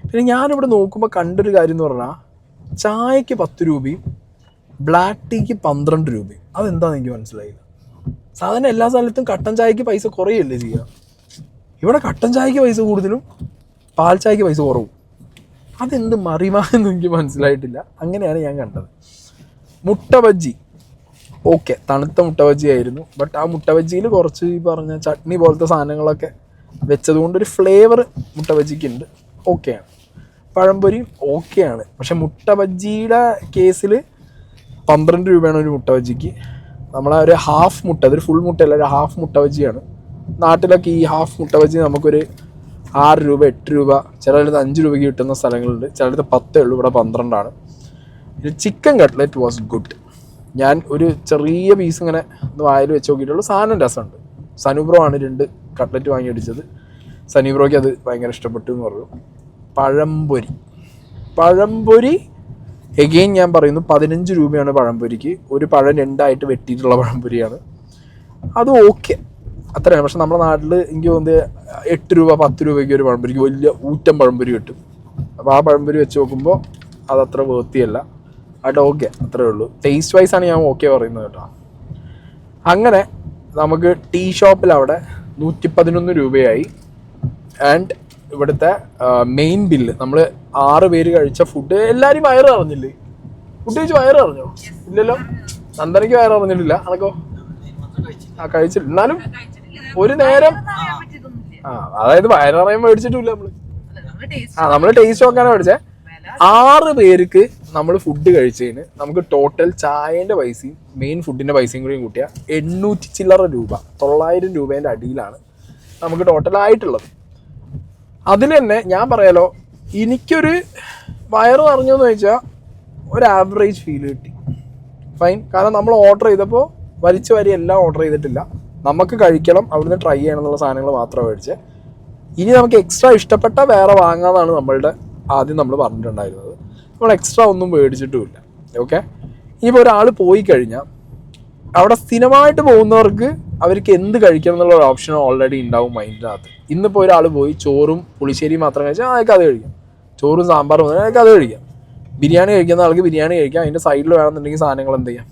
പിന്നെ ഞാനിവിടെ നോക്കുമ്പോൾ കണ്ടൊരു കാര്യം എന്ന് പറഞ്ഞാൽ ചായക്ക് 10 രൂപയും ബ്ലാക്ക് ടീക്ക് 12 രൂപയും. അതെന്താണെന്ന് എനിക്ക് മനസ്സിലായില്ല. സാധാരണ എല്ലാ സ്ഥലത്തും കട്ടൻ ചായക്ക് പൈസ കുറയല്ലേ ചെയ്യുക. ഇവിടെ കട്ടൻ ചായക്ക് പൈസ കൂടുതലും പാൽ ചായക്ക് പൈസ കുറവും. അതെന്ത് മറിമാണെന്ന് എനിക്ക് മനസ്സിലായിട്ടില്ല. അങ്ങനെയാണ് ഞാൻ കണ്ടത്. മുട്ട ബജ്ജി ഓക്കെ, തണുത്ത മുട്ട ബജ്ജി ആയിരുന്നു. ബട്ട് ആ മുട്ട ബജ്ജിയിൽ കുറച്ച് ഈ പറഞ്ഞ ചട്നി പോലത്തെ സാധനങ്ങളൊക്കെ വെച്ചതുകൊണ്ടൊരു ഫ്ലേവർ മുട്ട ബജ്ജിക്കുണ്ട്. ഓക്കെയാണ്. പഴംപൊരിയും ഓക്കെയാണ്. പക്ഷെ മുട്ട ബജ്ജിയുടെ കേസിൽ 12 രൂപയാണ് ഒരു മുട്ട ബജ്ജിക്ക്. നമ്മളെ ഒരു ഹാഫ് മുട്ട, അതൊരു ഫുൾ മുട്ടയല്ല, ഒരു ഹാഫ് മുട്ട ബജ്ജിയാണ്. നാട്ടിലൊക്കെ ഈ ഹാഫ് മുട്ട ബജ്ജി നമുക്കൊരു 6 രൂപ 8 രൂപ, ചിലയിടത്ത് 5 രൂപയ്ക്ക് കിട്ടുന്ന സ്ഥലങ്ങളുണ്ട്, ചിലയിടത്ത് 10 ഉള്ളൂ. ഇവിടെ 12 ആണ്. Chicken cutlet was good. ഞാൻ ഒരു ചെറിയ പീസ് ഇങ്ങനെ ഒന്ന് വായിൽ വെച്ച് നോക്കിയിട്ടുള്ളൂ. സാധനം രസമുണ്ട്. സനുബ്രോ ആണ് 2 കട്ട്ലറ്റ് വാങ്ങി അടിച്ചത്. സനുബ്രോയ്ക്ക് അത് ഭയങ്കര ഇഷ്ടപ്പെട്ടു എന്ന് പറഞ്ഞു. പഴംപൊരി എഗെയിൻ ഞാൻ പറയുന്നു 15 രൂപയാണ് പഴംപൊരിക്ക്. ഒരു പഴം 2ആയിട്ട് വെട്ടിയിട്ടുള്ള പഴംപൊരിയാണ്. അത് ഓക്കെ, അത്രയാണ്. പക്ഷെ നമ്മുടെ നാട്ടിൽ എനിക്ക് തോന്നുന്നത് 8 രൂപ 10 രൂപയ്ക്ക് ഒരു പഴംപൊരിക്ക് വലിയ ഊറ്റം പഴംപൊരി കിട്ടും. അപ്പോൾ ആ പഴംപൊരി വെച്ച് നോക്കുമ്പോൾ അതത്ര വേർത്തിയല്ല. അത് ഓക്കെ, അത്രേ ഉള്ളൂ. ടേസ്റ്റ് വൈസ് ആണ് ഞാൻ ഓക്കെ പറയുന്നത് കേട്ടോ. അങ്ങനെ നമുക്ക് ടീ ഷോപ്പിൽ അവിടെ 111 രൂപയായി. ആൻഡ് ഇവിടുത്തെ മെയിൻ ബില്ല്, നമ്മൾ 6 പേര് കഴിച്ച ഫുഡ്, എല്ലാവരും വയറ് അറിഞ്ഞില്ലേ? ഫുഡ് കഴിച്ച് വയറ് അറിഞ്ഞോ? ഇല്ലല്ലോ. നന്ദനയ്ക്ക് വയറ് അറിഞ്ഞിട്ടില്ല. അതൊക്കെ കഴിച്ചില്ല. എന്നാലും ഒരു നേരം അതായത് വയററിയാൻ മേടിച്ചിട്ടില്ല നമ്മൾ ടേസ്റ്റ് നോക്കാനാണ് മേടിച്ചേ. 6 പേർക്ക് നമ്മൾ ഫുഡ് കഴിച്ചതിന് നമുക്ക് ടോട്ടൽ ചായേൻ്റെ പൈസയും മെയിൻ ഫുഡിൻ്റെ പൈസയും കൂടി കൂട്ടിയാൽ 800 ചില്ലറ രൂപ, 900 രൂപേൻ്റെ അടിയിലാണ് നമുക്ക് ടോട്ടൽ ആയിട്ടുള്ളത്. അതിൽ തന്നെ ഞാൻ പറയാലോ, എനിക്കൊരു വയറ് നിറഞ്ഞോന്ന് ചോദിച്ചാൽ ഒരു ആവറേജ് ഫീൽ കിട്ടി. ഫൈൻ. കാരണം നമ്മൾ ഓർഡർ ചെയ്തപ്പോൾ വലിച്ചു വരി എല്ലാം ഓർഡർ ചെയ്തിട്ടില്ല. നമുക്ക് കഴിക്കണം, അവിടുന്ന് ട്രൈ ചെയ്യണം എന്നുള്ള സാധനങ്ങൾ മാത്രമേ മേടിച്ചേ. ഇനി നമുക്ക് എക്സ്ട്രാ ഇഷ്ടപ്പെട്ട വേറെ വാങ്ങാമെന്നാണ് നമ്മളുടെ ആദ്യം നമ്മൾ പറഞ്ഞിട്ടുണ്ടായിരുന്നത്. നമ്മൾ എക്സ്ട്രാ ഒന്നും മേടിച്ചിട്ടുമില്ല. ഓക്കെ. ഇനിയിപ്പോൾ ഒരാൾ പോയി കഴിഞ്ഞാൽ അവിടെ സ്ഥിരമായിട്ട് പോകുന്നവർക്ക് അവർക്ക് എന്ത് കഴിക്കണം എന്നുള്ള ഒരു ഓപ്ഷൻ ഓൾറെഡി ഉണ്ടാവും മൈൻഡിനകത്ത്. ഇന്നിപ്പോൾ ഒരാൾ പോയി ചോറും പുളിശ്ശേരിയും മാത്രം കഴിച്ചാൽ അയാൾക്ക് അത് കഴിക്കാം. ചോറും സാമ്പാറും വന്നാൽ അയാൾക്ക് അത് കഴിക്കാം. ബിരിയാണി കഴിക്കുന്ന ആൾക്ക് ബിരിയാണി കഴിക്കാം. അതിൻ്റെ സൈഡിൽ വേണമെന്നുണ്ടെങ്കിൽ സാധനങ്ങൾ എന്ത് ചെയ്യാം,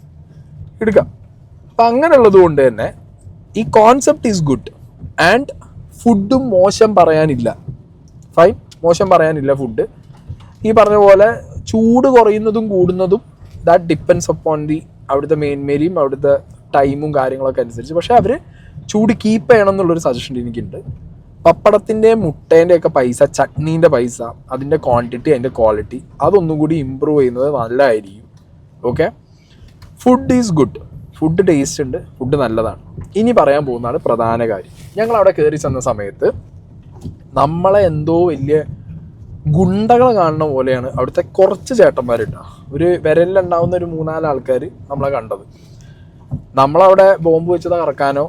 എടുക്കാം. അപ്പം അങ്ങനെയുള്ളത് കൊണ്ട് തന്നെ ഈ കോൺസെപ്റ്റ് ഈസ് ഗുഡ്. ആൻഡ് ഫുഡും മോശം പറയാനില്ല. ഫൈൻ, മോശം പറയാനില്ല ഫുഡ്. ഈ പറഞ്ഞ പോലെ ചൂട് കുറയുന്നതും കൂടുന്നതും ദാറ്റ് ഡിപ്പെൻഡ്സ് അപ്പോൺ ദി അവിടുത്തെ മേന്മേരിയും അവിടുത്തെ ടൈമും കാര്യങ്ങളൊക്കെ അനുസരിച്ച്. പക്ഷേ അവർ ചൂട് കീപ്പ് ചെയ്യണം എന്നുള്ളൊരു സജഷൻ എനിക്കുണ്ട്. പപ്പടത്തിൻ്റെ മുട്ടേൻ്റെ ഒക്കെ പൈസ, ചട്നീൻ്റെ പൈസ, അതിൻ്റെ ക്വാണ്ടിറ്റി, അതിൻ്റെ ക്വാളിറ്റി അതൊന്നും കൂടി ഇമ്പ്രൂവ് ചെയ്യുന്നത് നല്ലതായിരിക്കും. Okay. Food is good. Food taste ഉണ്ട്, ഫുഡ് നല്ലതാണ്. ഇനി പറയാൻ പോകുന്നതാണ് പ്രധാന കാര്യം. ഞങ്ങൾ അവിടെ കയറി ചെന്ന സമയത്ത് നമ്മളെ എന്തോ വലിയ ഗുണ്ടകളെ കാണുന്ന പോലെയാണ് അവിടുത്തെ കുറച്ച് ചേട്ടന്മാരുണ്ടോ, ഒരു വിരലിലുണ്ടാവുന്ന ഒരു 3-4 ആൾക്കാർ നമ്മളെ കണ്ടത്. നമ്മളവിടെ ബോംബ് വെച്ചത് കറക്കാനോ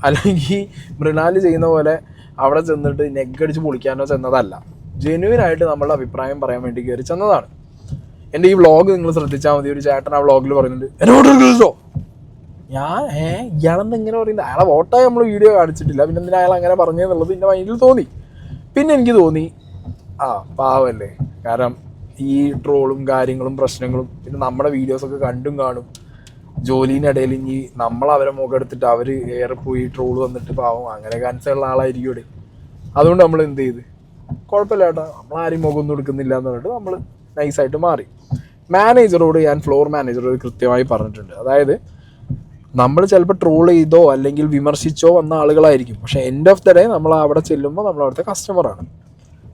അല്ലെങ്കിൽ മൃണാൽ ചെയ്യുന്ന പോലെ അവിടെ ചെന്നിട്ട് നെഗടിച്ച് പൊളിക്കാനോ ചെന്നതല്ല. ജെന്യുവനായിട്ട് നമ്മളുടെ അഭിപ്രായം പറയാൻ വേണ്ടി കയറി ചെന്നതാണ്. എൻ്റെ ഈ വ്ളോഗ് നിങ്ങൾ ശ്രദ്ധിച്ചാൽ മതി. ഒരു ചേട്ടൻ ആ വ്ളോഗിൽ പറയുന്നുണ്ട്, എന്നോട് ഞാൻ ഇയാളെന്ന് എങ്ങനെ പറയുന്നത്, അയാളെ വോട്ടായി നമ്മൾ വീഡിയോ കാണിച്ചിട്ടില്ല, പിന്നെ എന്തിനാ അയാൾ അങ്ങനെ പറഞ്ഞതെന്നുള്ളത് എൻ്റെ മൈൻഡിൽ തോന്നി. പിന്നെ എനിക്ക് തോന്നി പാവല്ലേ, കാരണം ഈ ട്രോളും കാര്യങ്ങളും പ്രശ്നങ്ങളും പിന്നെ നമ്മുടെ വീഡിയോസൊക്കെ കണ്ടും കാണും. ജോലിനിടയിൽ ഇനി നമ്മളവരെ മുഖം എടുത്തിട്ട് അവർ ഏറെ പോയി ട്രോള് വന്നിട്ട് പാവം അങ്ങനെ കാൻസറുള്ള ആളായിരിക്കും ഇവിടെ. അതുകൊണ്ട് നമ്മൾ എന്ത് ചെയ്ത്, കുഴപ്പമില്ല ചേട്ടാ, നമ്മളാരും മുഖമൊന്നും എടുക്കുന്നില്ല എന്ന് പറഞ്ഞിട്ട് നമ്മൾ നൈസായിട്ട് മാറി. മാനേജറോട് ഞാൻ ഫ്ലോർ മാനേജറോട് കൃത്യമായി പറഞ്ഞിട്ടുണ്ട്. അതായത് നമ്മൾ ചിലപ്പോൾ ട്രോൾ ചെയ്തോ അല്ലെങ്കിൽ വിമർശിച്ചോ വന്ന ആളുകളായിരിക്കും, പക്ഷേ എൻഡ് ഓഫ് ദ ഡേ നമ്മൾ അവിടെ ചെല്ലുമ്പോൾ നമ്മൾ അവിടുത്തെ കസ്റ്റമറാണ്.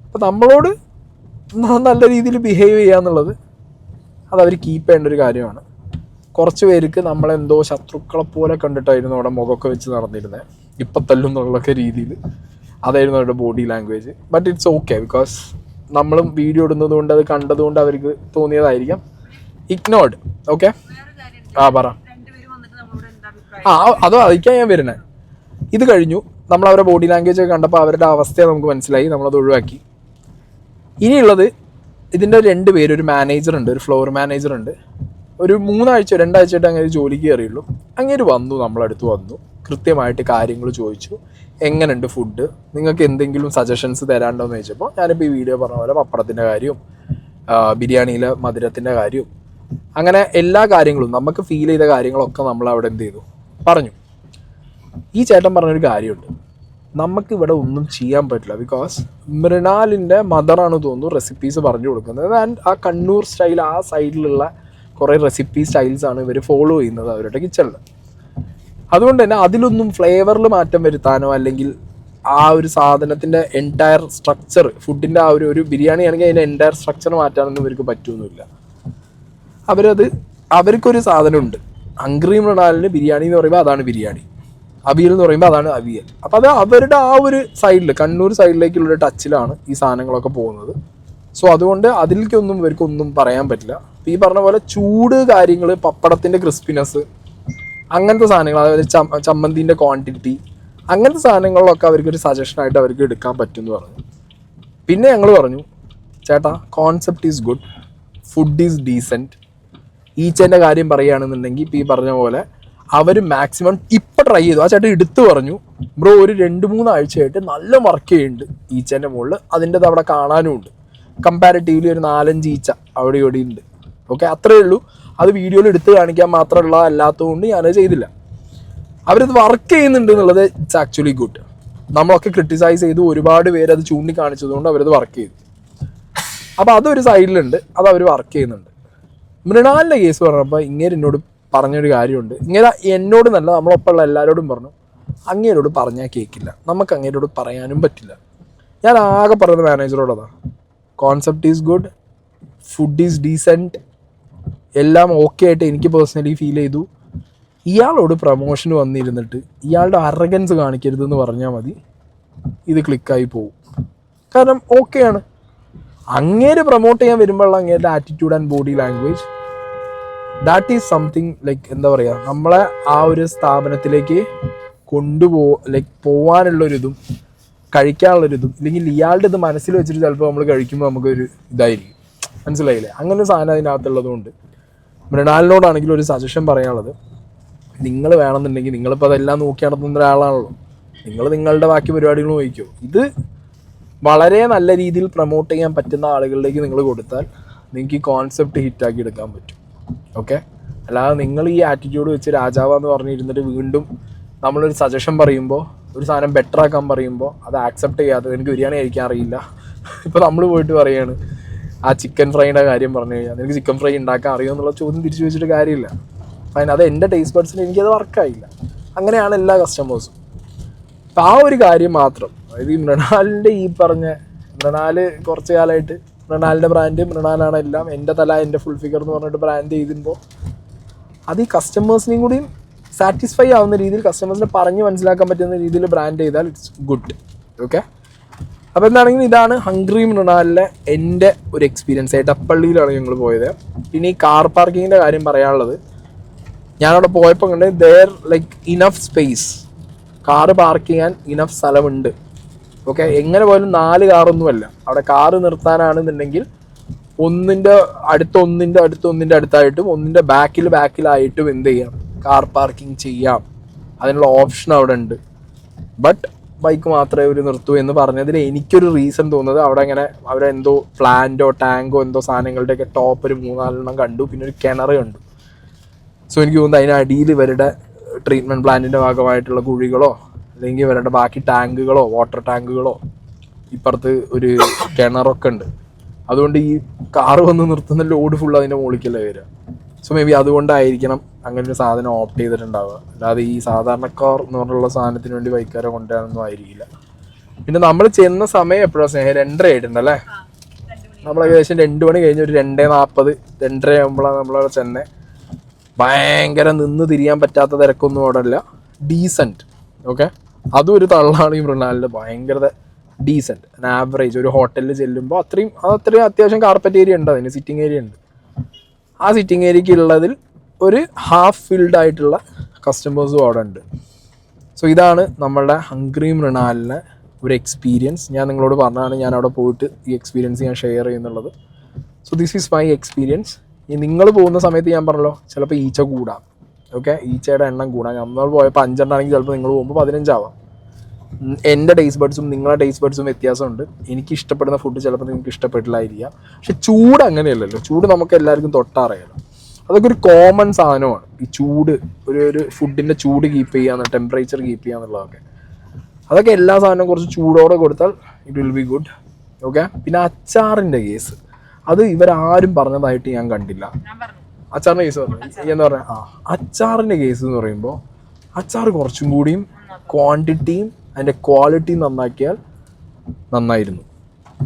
അപ്പോൾ നമ്മളോട് നല്ല രീതിയിൽ ബിഹേവ് ചെയ്യുക എന്നുള്ളത് അതവർ കീപ്പ് ചെയ്യേണ്ട ഒരു കാര്യമാണ്. കുറച്ച് പേർക്ക് നമ്മളെന്തോ ശത്രുക്കളെ പോലെ കണ്ടിട്ടായിരുന്നു അവിടെ മുഖമൊക്കെ വെച്ച് നടന്നിരുന്നത്, ഇപ്പം തല്ലും എന്നുള്ളൊക്കെ രീതിയിൽ. അതായിരുന്നു അവരുടെ body language. But it's okay, because നമ്മളും വീഡിയോ ഇടുന്നത് കൊണ്ട് അത് കണ്ടതുകൊണ്ട് അവർക്ക് തോന്നിയതായിരിക്കാം. ഇഗ്നോർഡ്. ഓക്കെ, പറ. അതോ അതിക്കാൻ ഞാൻ വരുന്നത്. ഇത് കഴിഞ്ഞു, നമ്മൾ അവരുടെ ബോഡി ലാംഗ്വേജ് ഒക്കെ കണ്ടപ്പോൾ അവരുടെ അവസ്ഥ നമുക്ക് മനസ്സിലായി, നമ്മളത് ഒഴിവാക്കി. ഇനിയുള്ളത് ഇതിൻ്റെ 2 പേര്, ഒരു മാനേജർ ഉണ്ട്, ഒരു ഫ്ലോർ മാനേജർ ഉണ്ട്. ഒരു 2 ആഴ്ചയായിട്ട് അങ്ങനെ ജോലിക്ക് കയറിയുള്ളൂ. അങ്ങനെ വന്നു, നമ്മളടുത്ത് വന്നു, കൃത്യമായിട്ട് കാര്യങ്ങൾ ചോദിച്ചു. എങ്ങനെയുണ്ട് ഫുഡ്, നിങ്ങൾക്ക് എന്തെങ്കിലും സജഷൻസ് തരാണ്ടോ എന്ന് ചോദിച്ചപ്പോൾ ഞാനിപ്പോൾ ഈ വീഡിയോ പറഞ്ഞ പോലെ പപ്പടത്തിൻ്റെ കാര്യവും ബിരിയാണിയിലെ മധുരത്തിൻ്റെ കാര്യവും അങ്ങനെ എല്ലാ കാര്യങ്ങളും നമുക്ക് ഫീൽ ചെയ്ത കാര്യങ്ങളൊക്കെ നമ്മൾ അവിടെ എന്ത് ചെയ്തു പറഞ്ഞു. ഈ ചേട്ടൻ പറഞ്ഞൊരു കാര്യമുണ്ട്, നമുക്കിവിടെ ഒന്നും ചെയ്യാൻ പറ്റില്ല. ബിക്കോസ് മൃണാലിൻ്റെ മദറാണ് തോന്നുന്നു റെസിപ്പീസ് പറഞ്ഞു കൊടുക്കുന്നത്. ആൻഡ് ആ കണ്ണൂർ സ്റ്റൈൽ, ആ സൈഡിലുള്ള കുറേ റെസിപ്പി സ്റ്റൈൽസാണ് ഇവർ ഫോളോ ചെയ്യുന്നത് അവരുടെ കിച്ചണിൽ. അതുകൊണ്ട് തന്നെ അതിലൊന്നും ഫ്ലേവറിൽ മാറ്റം വരുത്താനോ അല്ലെങ്കിൽ ആ ഒരു സാധനത്തിൻ്റെ എൻറ്റയർ സ്ട്രക്ചർ, ഫുഡിൻ്റെ ആ ഒരു ബിരിയാണി ആണെങ്കിൽ അതിൻ്റെ എൻറ്റയർ സ്ട്രക്ചർ മാറ്റാനൊന്നും ഇവർക്ക് പറ്റുമൊന്നുമില്ല. അവർക്കൊരു സാധനമുണ്ട്, ഹംഗ്രി മൃണാലിന് ബിരിയാണി എന്ന് പറയുമ്പോൾ അതാണ് ബിരിയാണി, അവിയൽ എന്ന് പറയുമ്പോൾ അതാണ് അവിയൽ. അപ്പോൾ അത് അവരുടെ ആ ഒരു സൈഡിൽ, കണ്ണൂർ സൈഡിലേക്കുള്ളൊരു ടച്ചിലാണ് ഈ സാധനങ്ങളൊക്കെ പോകുന്നത്. സോ അതുകൊണ്ട് അതിലേക്കൊന്നും ഇവർക്കൊന്നും പറയാൻ പറ്റില്ല. ഈ പറഞ്ഞ പോലെ ചൂട് കാര്യങ്ങൾ, പപ്പടത്തിൻ്റെ ക്രിസ്പിനെസ്, അങ്ങനത്തെ സാധനങ്ങൾ, അതായത് ചമ്മന്തിൻ്റെ ക്വാണ്ടിറ്റി, അങ്ങനത്തെ സാധനങ്ങളിലൊക്കെ അവർക്കൊരു സജഷനായിട്ട് അവർക്ക് എടുക്കാൻ പറ്റും എന്ന് പറഞ്ഞു. പിന്നെ ഞങ്ങൾ പറഞ്ഞു, ചേട്ടാ concept is good, food is decent. ഈച്ചേൻ്റെ കാര്യം പറയുകയാണെന്നുണ്ടെങ്കിൽ ഇപ്പോൾ ഈ പറഞ്ഞ പോലെ അവർ മാക്സിമം ഇപ്പം ട്രൈ ചെയ്തു. ആ ചേട്ടൻ എടുത്തു പറഞ്ഞു, ബ്രോ ഒരു 2-3 ആഴ്ചയായിട്ട് നല്ല വർക്ക് ചെയ്യുന്നുണ്ട് ഈച്ചേൻ്റെ മുകളിൽ, അതിൻ്റെത് അവിടെ കാണാനും ഉണ്ട്. കമ്പാരിറ്റീവ്ലി ഒരു 4-5 ഈച്ച അവിടെ ഇവിടെ ഉണ്ട്. ഓക്കെ, അത്രയേ ഉള്ളൂ. അത് വീഡിയോയിൽ എടുത്ത് കാണിക്കാൻ മാത്രമുള്ള അല്ലാത്തതുകൊണ്ട് ഞാനത് ചെയ്തില്ല. അവരത് വർക്ക് ചെയ്യുന്നുണ്ട് എന്നുള്ളത് ഇറ്റ്സ് ആക്ച്വലി ഗുഡ്. നമ്മളൊക്കെ ക്രിട്ടിസൈസ് ചെയ്തു, ഒരുപാട് പേര് അത് ചൂണ്ടിക്കാണിച്ചതുകൊണ്ട് അവരത് വർക്ക് ചെയ്തു. അപ്പോൾ അതൊരു സൈഡിലുണ്ട്, അത് അവർ വർക്ക് ചെയ്യുന്നുണ്ട്. മൃണാലിൻ്റെ കേസ് പറഞ്ഞപ്പോൾ ഇങ്ങനെ എന്നോട് പറഞ്ഞൊരു കാര്യമുണ്ട്. ഇങ്ങനെ എന്നോട് നല്ല, നമ്മളൊപ്പമുള്ള എല്ലാവരോടും പറഞ്ഞു, അങ്ങേരോട് പറഞ്ഞാൽ കേൾക്കില്ല, നമുക്ക് അങ്ങേരോട് പറയാനും പറ്റില്ല. ഞാൻ ആകെ പറഞ്ഞത് മാനേജറോടതാ, concept is good, food is decent, എല്ലാം ഓക്കെ ആയിട്ട് എനിക്ക് പേഴ്സണലി ഫീൽ ചെയ്തു. ഇയാളോട് പ്രൊമോഷൻ വന്നിരുന്നിട്ട് ഇയാളുടെ അറഗൻസ് കാണിക്കരുതെന്ന് പറഞ്ഞാൽ മതി, ഇത് ക്ലിക്കായി പോകും. കാരണം ഓക്കെയാണ്, അങ്ങേര് പ്രൊമോട്ട് ചെയ്യാൻ വരുമ്പോഴുള്ള അങ്ങേരുടെ attitude and body language, that is something like എന്താ പറയുക, നമ്മളെ ആ ഒരു സ്ഥാപനത്തിലേക്ക് പോവാനുള്ളൊരിതും കഴിക്കാനുള്ളൊരിതും, ഇല്ലെങ്കിൽ ഇയാളുടെ ഇത് മനസ്സിൽ വെച്ചിട്ട് ചിലപ്പോൾ നമ്മൾ കഴിക്കുമ്പോൾ നമുക്കൊരു ഇതായിരിക്കും, മനസ്സിലായില്ലേ? അങ്ങനെ ഒരു സാധനം അതിനകത്തുള്ളത് കൊണ്ട് മൃണാലിനോടാണെങ്കിലും ഒരു സജഷൻ പറയാനുള്ളത്, നിങ്ങൾ വേണമെന്നുണ്ടെങ്കിൽ നിങ്ങളിപ്പോൾ അതെല്ലാം നോക്കി നടത്തുന്ന ഒരാളാണല്ലോ, നിങ്ങൾ നിങ്ങളുടെ ബാക്കി പരിപാടികൾ നോക്കിക്കോ. ഇത് വളരെ നല്ല രീതിയിൽ പ്രൊമോട്ട് ചെയ്യാൻ പറ്റുന്ന ആളുകളിലേക്ക് നിങ്ങൾ കൊടുത്താൽ നിങ്ങൾക്ക് ഈ കോൺസെപ്റ്റ് ഹിറ്റാക്കി എടുക്കാൻ പറ്റും. ഓക്കെ, അല്ലാതെ നിങ്ങൾ ഈ ആറ്റിറ്റ്യൂഡ് വെച്ച് രാജാവാന്ന് പറഞ്ഞിരുന്നിട്ട് വീണ്ടും നമ്മളൊരു സജഷൻ പറയുമ്പോൾ, ഒരു സാധനം ബെറ്റർ ആക്കാൻ പറയുമ്പോൾ അത് ആക്സെപ്റ്റ് ചെയ്യാതെ, എനിക്ക് ബിരിയാണി കഴിക്കാൻ അറിയില്ല, ഇപ്പോൾ നമ്മൾ പോയിട്ട് പറയുകയാണ് ആ ചിക്കൻ ഫ്രൈയുടെ കാര്യം പറഞ്ഞു കഴിഞ്ഞാൽ എനിക്ക് ചിക്കൻ ഫ്രൈ ഉണ്ടാക്കാൻ അറിയുമോ എന്നുള്ള ചോദ്യം തിരിച്ചു വെച്ചിട്ട് കാര്യമില്ല. ഫൈൻ, അത് എൻ്റെ ടേസ്റ്റ് ബഡ്സിന് എനിക്കത് വർക്കായില്ല. അങ്ങനെയാണ് എല്ലാ കസ്റ്റമേഴ്സും. അപ്പം ആ ഒരു കാര്യം മാത്രം, അതായത് ഈ മൃണാലിൻ്റെ ഈ പറഞ്ഞ മൃണാല് കുറച്ച് കാലമായിട്ട് മൃണാലിൻ്റെ ബ്രാൻഡ്, മൃണാലാണ് എല്ലാം, എൻ്റെ തല എൻ്റെ ഫുൾ ഫിഗർ എന്ന് പറഞ്ഞിട്ട് ബ്രാൻഡ് ചെയ്തിരുമ്പോൾ അത് ഈ കസ്റ്റമേഴ്സിനെയും കൂടി സാറ്റിസ്ഫൈ ആവുന്ന രീതിയിൽ, കസ്റ്റമേഴ്സിനെ പറഞ്ഞ് മനസ്സിലാക്കാൻ പറ്റുന്ന രീതിയിൽ ബ്രാൻഡ് ചെയ്താൽ ഇറ്റ്സ് ഗുഡ്. ഓക്കെ, അപ്പോൾ എന്താണെങ്കിലും ഇതാണ് ഹംഗ്രി മൃണാലിലെ എൻ്റെ ഒരു എക്സ്പീരിയൻസ്. എടപ്പള്ളിയിലാണ് ഞങ്ങൾ പോയത്. പിന്നെ ഈ കാർ പാർക്കിങ്ങിൻ്റെ കാര്യം പറയാനുള്ളത്, ഞാനവിടെ പോയപ്പോൾ കണ്ട് there like enough space, car park ചെയ്യാൻ ഇനഫ് സ്ഥലമുണ്ട്. ഓക്കെ, എങ്ങനെ പോയാലും 4 കാറൊന്നുമല്ല അവിടെ. കാറ് നിർത്താനാണെന്നുണ്ടെങ്കിൽ ഒന്നിൻ്റെ അടുത്തായിട്ടും ഒന്നിൻ്റെ ബാക്കിലായിട്ടും എന്ത് ചെയ്യാം, കാർ പാർക്കിംഗ് ചെയ്യാം. അതിനുള്ള ഓപ്ഷൻ അവിടെ ഉണ്ട്. ബട്ട് ബൈക്ക് മാത്രമേ അവർ നിർത്തൂ എന്ന് പറഞ്ഞതിൽ എനിക്കൊരു റീസൺ തോന്നുന്നത്, അവിടെ ഇങ്ങനെ അവരെന്തോ പ്ലാന്റോ ടാങ്കോ എന്തോ സാധനങ്ങളുടെയൊക്കെ ടോപ്പ് ഒരു 3-4 കണ്ടു, പിന്നെ ഒരു കിണർ കണ്ടു. സോ എനിക്ക് തോന്നുന്നത് അതിനടിയിൽ ഇവരുടെ ട്രീറ്റ്മെൻറ്റ് പ്ലാന്റിൻ്റെ ഭാഗമായിട്ടുള്ള കുഴികളോ അല്ലെങ്കിൽ ഇവരുടെ ബാക്കി ടാങ്കുകളോ വാട്ടർ ടാങ്കുകളോ, ഇപ്പുറത്ത് ഒരു കിണറൊക്കെ ഉണ്ട്. അതുകൊണ്ട് ഈ കാറ് വന്ന് നിർത്തുന്ന ലോഡ് ഫുൾ അതിൻ്റെ മുകളിലേക്കല്ലേ വരിക. സോ മേ ബി അതുകൊണ്ടായിരിക്കണം അങ്ങനെ ഒരു സാധനം ഓപ്റ്റ് ചെയ്തിട്ടുണ്ടാവുക. അല്ലാതെ ഈ സാധാരണക്കാർ എന്ന് പറഞ്ഞുള്ള സാധനത്തിന് വേണ്ടി ബൈക്കാരെ കൊണ്ടുവരാനൊന്നും ആയിരിക്കില്ല. പിന്നെ നമ്മൾ ചെന്ന സമയം എപ്പോഴാണ് സ്നേഹം 2:30 ആയിട്ടുണ്ടല്ലേ? നമ്മൾ ഏകദേശം 2 മണി കഴിഞ്ഞ് ഒരു 2:40 2:30 ആകുമ്പോഴാണ് നമ്മളവിടെ ചെന്നേ. ഭയങ്കര നിന്ന് തിരിയാൻ പറ്റാത്ത തിരക്കൊന്നും അവിടെ ഇല്ല, ഡീസൻറ്റ്. ഓക്കെ, അതും ഒരു തള്ളാണ് ഈ മൃണാലിൻ്റെ. ഭയങ്കര ഡീസൻറ്റ്, ആവറേജ്. ഒരു ഹോട്ടലിൽ ചെല്ലുമ്പോൾ അത്രയും അത്യാവശ്യം കാർപ്പറ്റ് ഏരിയ ഉണ്ട്, അതിന് സിറ്റിംഗ് ഏരിയ ഉണ്ട്. ആ സിറ്റിംഗ് ഏരിയയ്ക്ക് ഉള്ളതിൽ ഒരു ഹാഫ് ഫിൽഡ് ആയിട്ടുള്ള കസ്റ്റമേഴ്സും അവിടെ ഉണ്ട്. സോ ഇതാണ് നമ്മളുടെ ഹംഗ്രി മൃണാലിനെ ഒരു എക്സ്പീരിയൻസ്. ഞാൻ നിങ്ങളോട് പറഞ്ഞതാണ് ഞാൻ അവിടെ പോയിട്ട് ഈ എക്സ്പീരിയൻസ് ഞാൻ ഷെയർ ചെയ്യുന്നുള്ളത്. So this is my experience. നിങ്ങൾ പോകുന്ന സമയത്ത് ഞാൻ പറഞ്ഞല്ലോ ചിലപ്പോൾ ഈച്ച കൂടാം. ഓക്കെ, ഈച്ചയുടെ എണ്ണം കൂടാം. നമ്മൾ പോയപ്പോൾ 5 ആണെങ്കിൽ ചിലപ്പോൾ നിങ്ങൾ പോകുമ്പോൾ 15 ആവാം. എൻ്റെ ടേസ്റ്റ് ബഡ്സും നിങ്ങളുടെ ടേസ്റ്റ് ബഡ്സും വ്യത്യാസമുണ്ട്. എനിക്ക് ഇഷ്ടപ്പെടുന്ന ഫുഡ് ചിലപ്പോൾ നിങ്ങൾക്ക് ഇഷ്ടപ്പെട്ടില്ലായിരിക്കാം. പക്ഷെ ചൂട് അങ്ങനെയല്ലല്ലോ. ചൂട് നമുക്ക് എല്ലാവർക്കും തൊട്ടറിയാലോ. അതൊക്കെ ഒരു കോമൺ സാധനമാണ്. ഈ ചൂട്, ഒരു ഫുഡിൻ്റെ ചൂട് കീപ്പ് ചെയ്യാന്ന്, ടെമ്പറേച്ചർ കീപ്പ് ചെയ്യാന്നുള്ളതൊക്കെ, അതൊക്കെ എല്ലാ സാധനവും കുറച്ച് ചൂടോടെ കൊടുത്താൽ it will be good. Okay. പിന്നെ അച്ചാറിൻ്റെ കേസ്, അത് ഇവരാരും പറഞ്ഞതായിട്ട് ഞാൻ കണ്ടില്ല. അച്ചാറിൻ്റെ കേസ് പറഞ്ഞു എന്ന് പറഞ്ഞാൽ അച്ചാറിൻ്റെ കേസ് എന്ന് പറയുമ്പോൾ അച്ചാർ കുറച്ചും കൂടിയും ക്വാണ്ടിറ്റിയും അതിൻ്റെ ക്വാളിറ്റിയും നന്നാക്കിയാൽ നന്നായിരുന്നു.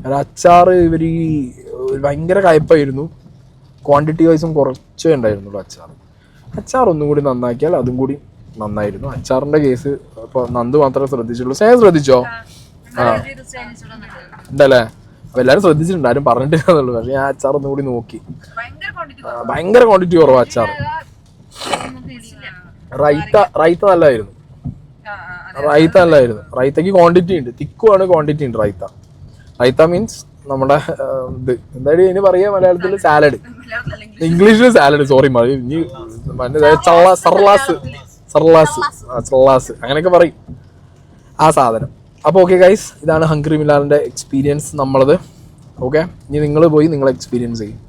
കാരണം അച്ചാർ ഇവർ ഭയങ്കര കയ്പ്പായിരുന്നു. ക്വാണ്ടിറ്റി വൈസും കുറച്ചേ ഉണ്ടായിരുന്നുള്ളൂ അച്ചാർ ഒന്നും കൂടി നന്നാക്കിയാൽ അതും കൂടി നന്നായിരുന്നു. അച്ചാറിൻ്റെ കേസ് ഇപ്പോൾ നന്ദു മാത്രമേ ശ്രദ്ധിച്ചുള്ളൂ. സ്നേഹം ശ്രദ്ധിച്ചോ? ഉണ്ടല്ലേ? അപ്പോൾ എല്ലാവരും ശ്രദ്ധിച്ചിട്ടുണ്ട്, ആരും പറഞ്ഞിട്ടില്ലെന്നുള്ളൂ. പക്ഷേ ഞാൻ അച്ചാർ ഒന്നും കൂടി നോക്കി. ഭയങ്കര ക്വാണ്ടിറ്റി കുറവാ അച്ചാർ. റൈത്ത നല്ലതായിരുന്നു. റൈത്തക്ക് ക്വാണ്ടിറ്റി ഉണ്ട്, തിക്കുമാണ്, ക്വാണ്ടിറ്റി ഉണ്ട്. റൈത്ത മീൻസ് നമ്മുടെ ഇത് എന്തായാലും ഇതിന് പറയാ മലയാളത്തിൽ സാലഡ്, ഇംഗ്ലീഷിൽ സാലഡ്. സോറി ഇനി സർലാസ് അങ്ങനെയൊക്കെ പറയും ആ സാധനം. അപ്പോൾ ഓക്കെ ഗൈസ്, ഇതാണ് ഹംഗ്രി മിലാലിൻ്റെ എക്സ്പീരിയൻസ് നമ്മളത്. ഓക്കെ, ഇനി നിങ്ങൾ പോയി നിങ്ങൾ എക്സ്പീരിയൻസ് ചെയ്യും.